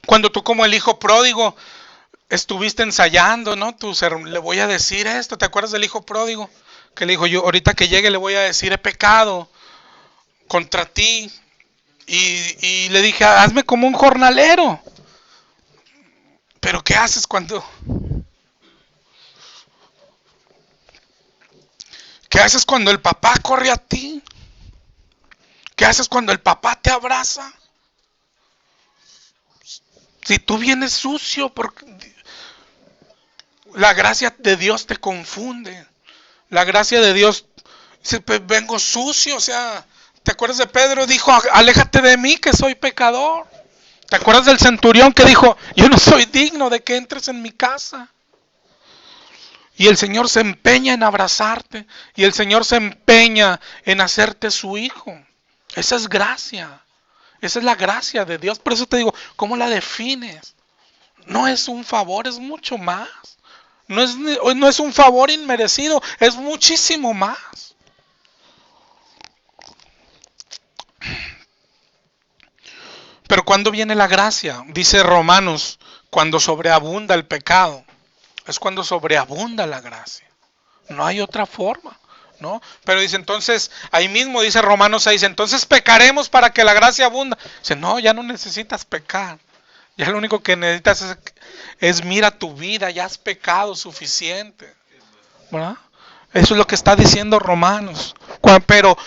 Cuando tú como el hijo pródigo estuviste ensayando, ¿no? Le voy a decir esto. ¿Te acuerdas del hijo pródigo? Que le dijo, yo ahorita que llegue le voy a decir, he pecado contra ti. Y le dije, hazme como un jornalero. Pero ¿qué haces cuando el papá corre a ti? ¿Qué haces cuando el papá te abraza? Si tú vienes sucio, porque la gracia de Dios te confunde. La gracia de Dios, dice, vengo sucio, o sea, ¿te acuerdas de Pedro? Dijo, aléjate de mí que soy pecador. ¿Te acuerdas del centurión que dijo, yo no soy digno de que entres en mi casa? Y el Señor se empeña en abrazarte, y el Señor se empeña en hacerte su hijo. Esa es gracia. Esa es la gracia de Dios. Por eso te digo, ¿cómo la defines? No es un favor, es mucho más. No es un favor inmerecido, es muchísimo más. Pero ¿cuándo viene la gracia? Dice Romanos, cuando sobreabunda el pecado. Es cuando sobreabunda la gracia. No hay otra forma, ¿no? Pero dice entonces, ahí mismo dice Romanos 6, entonces pecaremos para que la gracia abunda. Dice, no, ya no necesitas pecar. Ya lo único que necesitas es mira tu vida, ya has pecado suficiente, ¿verdad? Eso es lo que está diciendo Romanos. Pero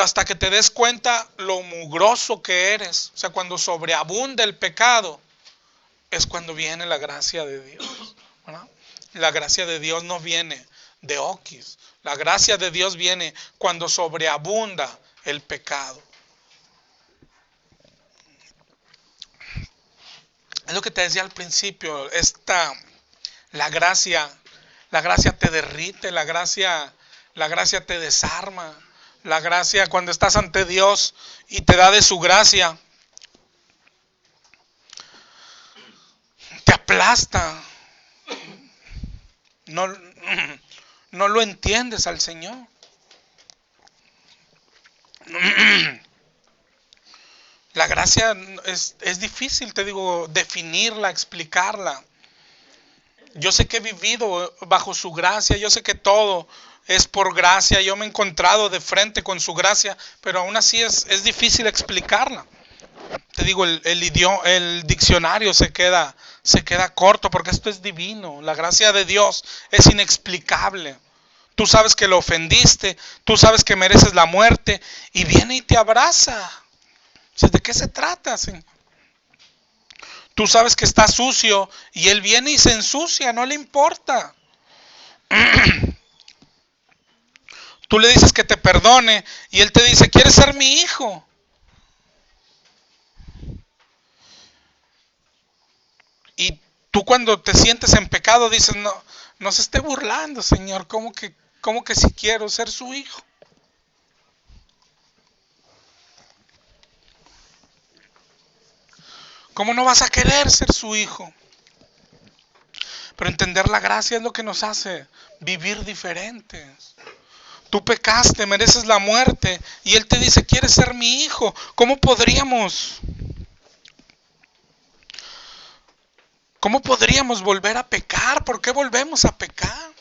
hasta que te des cuenta lo mugroso que eres, o sea, cuando sobreabunda el pecado, es cuando viene la gracia de Dios, ¿verdad? La gracia de Dios no viene de oquis. La gracia de Dios viene cuando sobreabunda el pecado. Es lo que te decía al principio, la gracia te derrite, la gracia te desarma, la gracia cuando estás ante Dios y te da de su gracia, te aplasta. No lo entiendes al Señor. La gracia es difícil, te digo, definirla, explicarla. Yo sé que he vivido bajo su gracia, yo sé que todo es por gracia, yo me he encontrado de frente con su gracia, pero aún así es difícil explicarla. te digo, el diccionario se queda corto, porque esto es divino. La gracia de Dios es inexplicable. Tú sabes que lo ofendiste, tú sabes que mereces la muerte, y viene y te abraza. ¿De qué se trata, Señor? Tú sabes que está sucio y Él viene y se ensucia, no le importa. Tú le dices que te perdone y Él te dice, ¿quieres ser mi hijo? Y tú cuando te sientes en pecado dices, no se esté burlando, Señor, ¿cómo que si quiero ser su hijo? ¿Cómo no vas a querer ser su hijo? Pero entender la gracia es lo que nos hace vivir diferentes. Tú pecaste, mereces la muerte, y Él te dice, ¿quieres ser mi hijo? ¿Cómo podríamos volver a pecar? ¿Por qué volvemos a pecar?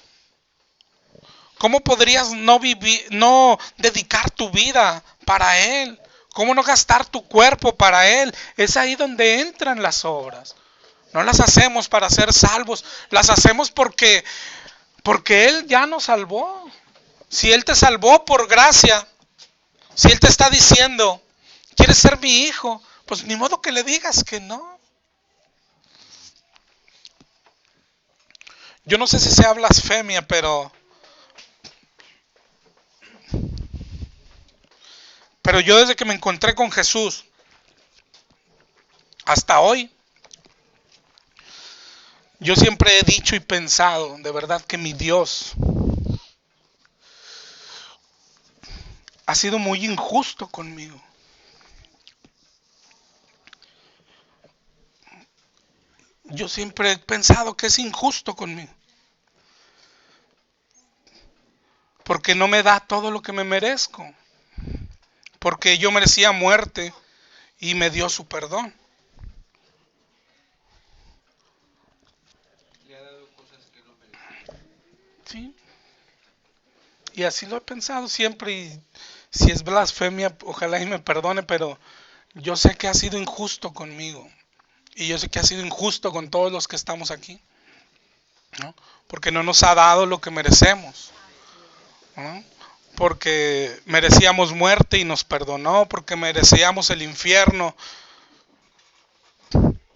¿Cómo podrías no dedicar tu vida para Él? ¿Cómo no gastar tu cuerpo para Él? Es ahí donde entran las obras. No las hacemos para ser salvos, las hacemos porque Él ya nos salvó. Si Él te salvó por gracia, si Él te está diciendo, ¿quieres ser mi hijo? Pues ni modo que le digas que no. Yo no sé si sea blasfemia, pero yo desde que me encontré con Jesús hasta hoy, yo siempre he dicho y pensado, de verdad, que mi Dios ha sido muy injusto conmigo. Yo siempre he pensado que es injusto conmigo, porque no me da todo lo que me merezco, porque yo merecía muerte y me dio su perdón. Sí. Y así lo he pensado siempre, y si es blasfemia, ojalá y me perdone, pero yo sé que ha sido injusto conmigo, y yo sé que ha sido injusto con todos los que estamos aquí, ¿no? Porque no nos ha dado lo que merecemos, ¿no? Porque merecíamos muerte y nos perdonó, porque merecíamos el infierno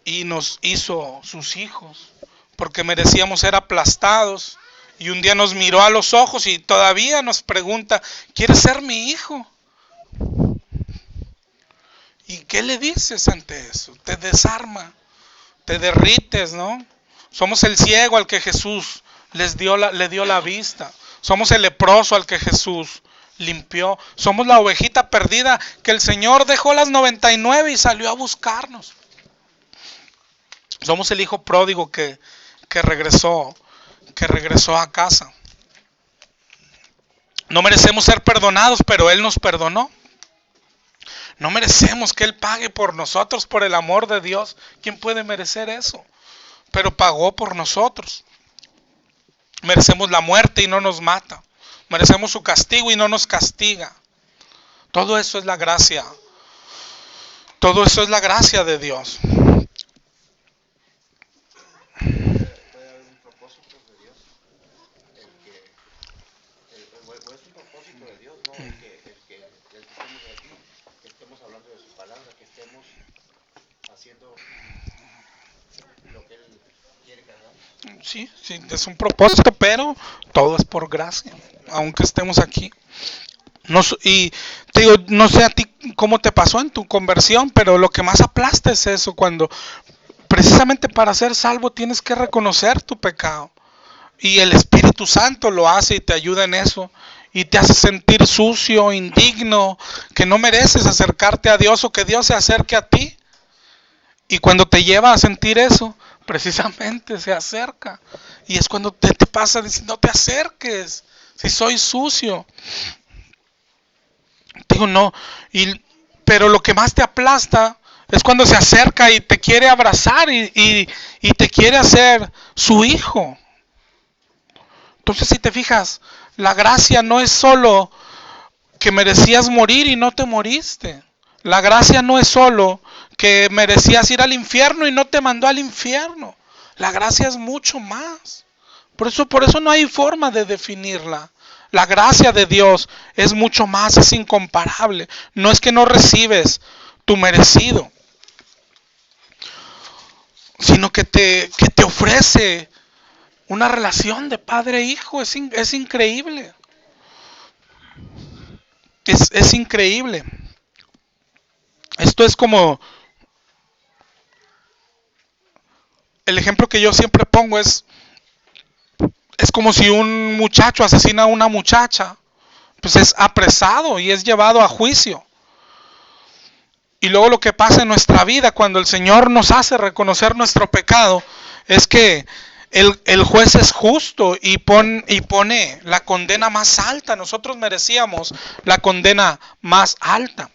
y nos hizo sus hijos, porque merecíamos ser aplastados, y un día nos miró a los ojos y todavía nos pregunta, ¿quieres ser mi hijo? ¿Y qué le dices ante eso? Te desarma, te derrites, ¿no? Somos el ciego al que Jesús le dio la vista. Somos el leproso al que Jesús limpió. Somos la ovejita perdida que el Señor dejó las 99 y salió a buscarnos. Somos el hijo pródigo que regresó a casa. No merecemos ser perdonados, pero Él nos perdonó. No merecemos que Él pague por nosotros, por el amor de Dios. ¿Quién puede merecer eso? Pero pagó por nosotros. Merecemos la muerte y no nos mata. Merecemos su castigo y no nos castiga. Todo eso es la gracia. Todo eso es la gracia de Dios. Sí, es un propósito, pero todo es por gracia, aunque estemos aquí. Y te digo, no sé a ti cómo te pasó en tu conversión, pero lo que más aplasta es eso, cuando precisamente para ser salvo tienes que reconocer tu pecado. Y el Espíritu Santo lo hace y te ayuda en eso. Y te hace sentir sucio, indigno, que no mereces acercarte a Dios o que Dios se acerque a ti. Y cuando te lleva a sentir eso, precisamente se acerca. Y es cuando te pasa diciendo, no te acerques, si soy sucio. Digo, no. Pero lo que más te aplasta es cuando se acerca y te quiere abrazar y te quiere hacer su hijo. Entonces, si te fijas, la gracia no es solo que merecías morir y no te moriste. La gracia no es solo que merecías ir al infierno y no te mandó al infierno. La gracia es mucho más. Por eso no hay forma de definirla. La gracia de Dios es mucho más, es incomparable. No es que no recibes tu merecido, sino que te ofrece una relación de padre e hijo. Es increíble. Es increíble. Esto es como el ejemplo que yo siempre pongo es como si un muchacho asesina a una muchacha, pues es apresado y es llevado a juicio. Y luego lo que pasa en nuestra vida cuando el Señor nos hace reconocer nuestro pecado es que el juez es justo y pone la condena más alta. Nosotros merecíamos la condena más alta.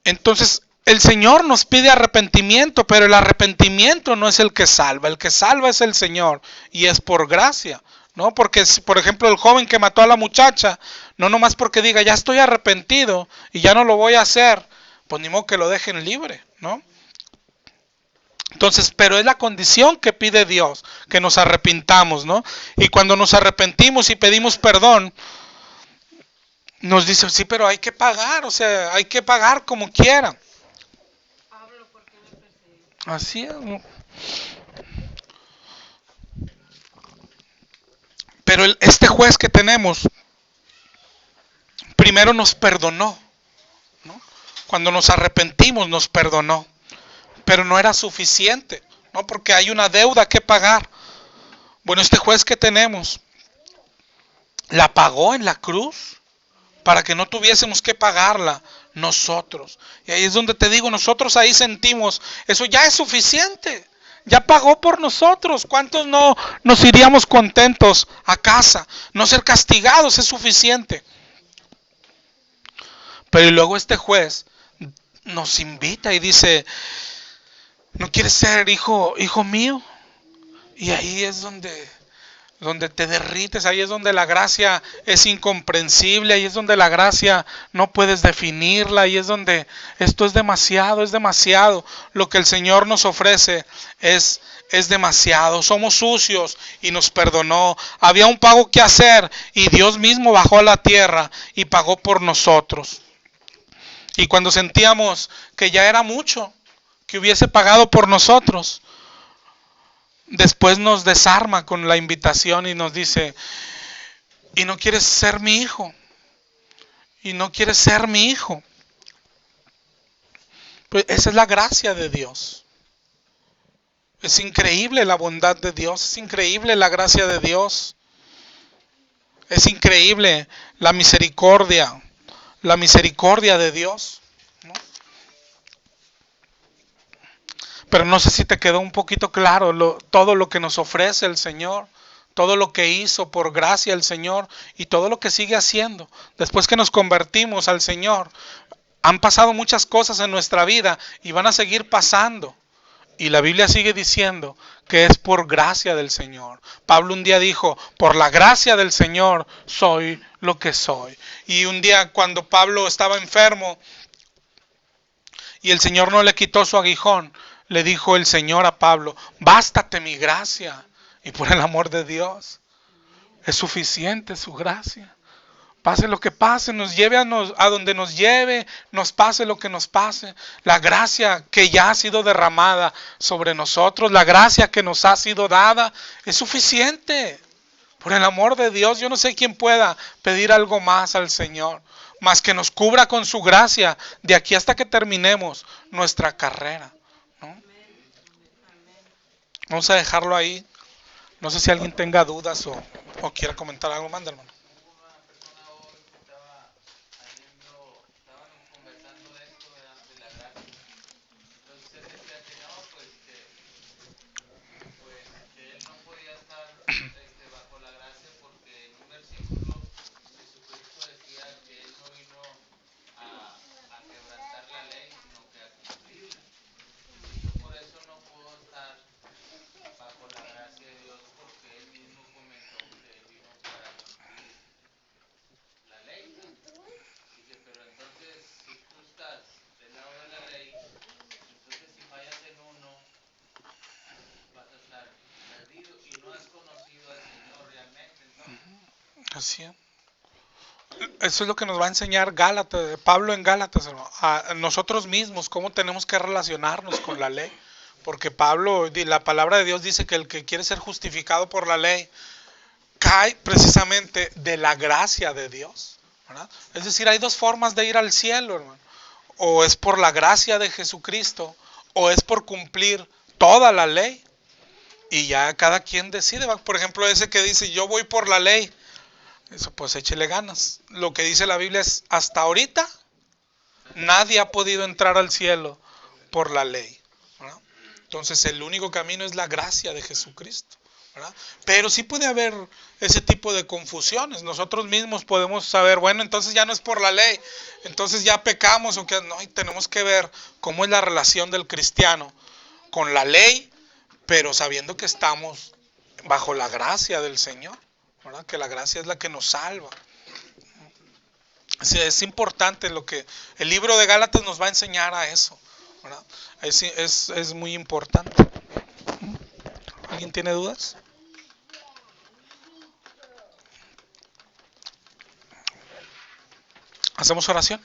Entonces el Señor nos pide arrepentimiento, pero el arrepentimiento no es el que salva. El que salva es el Señor y es por gracia. ¿No? Porque, por ejemplo, el joven que mató a la muchacha, no nomás porque diga, ya estoy arrepentido y ya no lo voy a hacer, pues ni modo que lo dejen libre, ¿no? Entonces, pero es la condición que pide Dios, que nos arrepintamos, ¿no? Y cuando nos arrepentimos y pedimos perdón, nos dice, sí, pero hay que pagar, o sea, hay que pagar como quiera. Así es, ¿no? Pero este juez que tenemos, primero nos perdonó, ¿no? Cuando nos arrepentimos nos perdonó, pero no era suficiente, ¿no? Porque hay una deuda que pagar. Bueno, este juez que tenemos, la pagó en la cruz para que no tuviésemos que pagarla nosotros. Y ahí es donde te digo, nosotros ahí sentimos, eso ya es suficiente. Ya pagó por nosotros. ¿Cuántos no nos iríamos contentos a casa? No ser castigados es suficiente. Pero luego este juez nos invita y dice, ¿no quieres ser hijo mío? Y ahí es donde te derrites, ahí es donde la gracia es incomprensible, ahí es donde la gracia no puedes definirla, ahí es donde esto es demasiado, lo que el Señor nos ofrece es demasiado. Somos sucios y nos perdonó, había un pago que hacer y Dios mismo bajó a la tierra y pagó por nosotros. Y cuando sentíamos que ya era mucho, que hubiese pagado por nosotros, después nos desarma con la invitación y nos dice, ¿y no quieres ser mi hijo? ¿Y no quieres ser mi hijo? Pues esa es la gracia de Dios. Es increíble la bondad de Dios, es increíble la gracia de Dios. Es increíble la misericordia de Dios, ¿no? Pero no sé si te quedó un poquito claro todo lo que nos ofrece el Señor, todo lo que hizo por gracia el Señor y todo lo que sigue haciendo. Después que nos convertimos al Señor, han pasado muchas cosas en nuestra vida y van a seguir pasando. Y la Biblia sigue diciendo que es por gracia del Señor. Pablo un día dijo, por la gracia del Señor soy lo que soy. Y un día cuando Pablo estaba enfermo y el Señor no le quitó su aguijón, le dijo el Señor a Pablo, bástate mi gracia. Y por el amor de Dios, es suficiente su gracia. Pase lo que pase, nos lleve a donde nos lleve, nos pase lo que nos pase. La gracia que ya ha sido derramada sobre nosotros, la gracia que nos ha sido dada, es suficiente. Por el amor de Dios, yo no sé quién pueda pedir algo más al Señor, más que nos cubra con su gracia de aquí hasta que terminemos nuestra carrera, ¿no? Vamos a dejarlo ahí. No sé si alguien tenga dudas o quiera comentar algo más, hermano. Así es. Eso es lo que nos va a enseñar Gálatas, Pablo en Gálatas, hermano, a nosotros mismos, cómo tenemos que relacionarnos con la ley. Porque Pablo, la palabra de Dios dice que el que quiere ser justificado por la ley cae precisamente de la gracia de Dios, ¿verdad? Es decir, hay dos formas de ir al cielo, hermano. O es por la gracia de Jesucristo, o es por cumplir toda la ley. Y ya cada quien decide. Por ejemplo, ese que dice, yo voy por la ley, eso pues échele ganas. Lo que dice la Biblia es, hasta ahorita nadie ha podido entrar al cielo por la ley, ¿verdad? Entonces el único camino es la gracia de Jesucristo, ¿verdad? Pero sí puede haber ese tipo de confusiones. Nosotros mismos podemos saber, bueno, entonces ya no es por la ley, entonces ya pecamos o qué. No, y tenemos que ver cómo es la relación del cristiano con la ley, pero sabiendo que estamos bajo la gracia del Señor, ¿verdad? Que la gracia es la que nos salva. Es importante lo que el libro de Gálatas nos va a enseñar a eso, ¿verdad? Es muy importante. ¿Alguien tiene dudas? ¿Hacemos oración?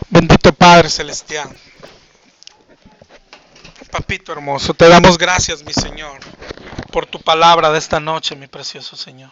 Bendito Padre Celestial, Papito hermoso, te damos gracias, mi Señor, por tu palabra de esta noche, mi precioso Señor.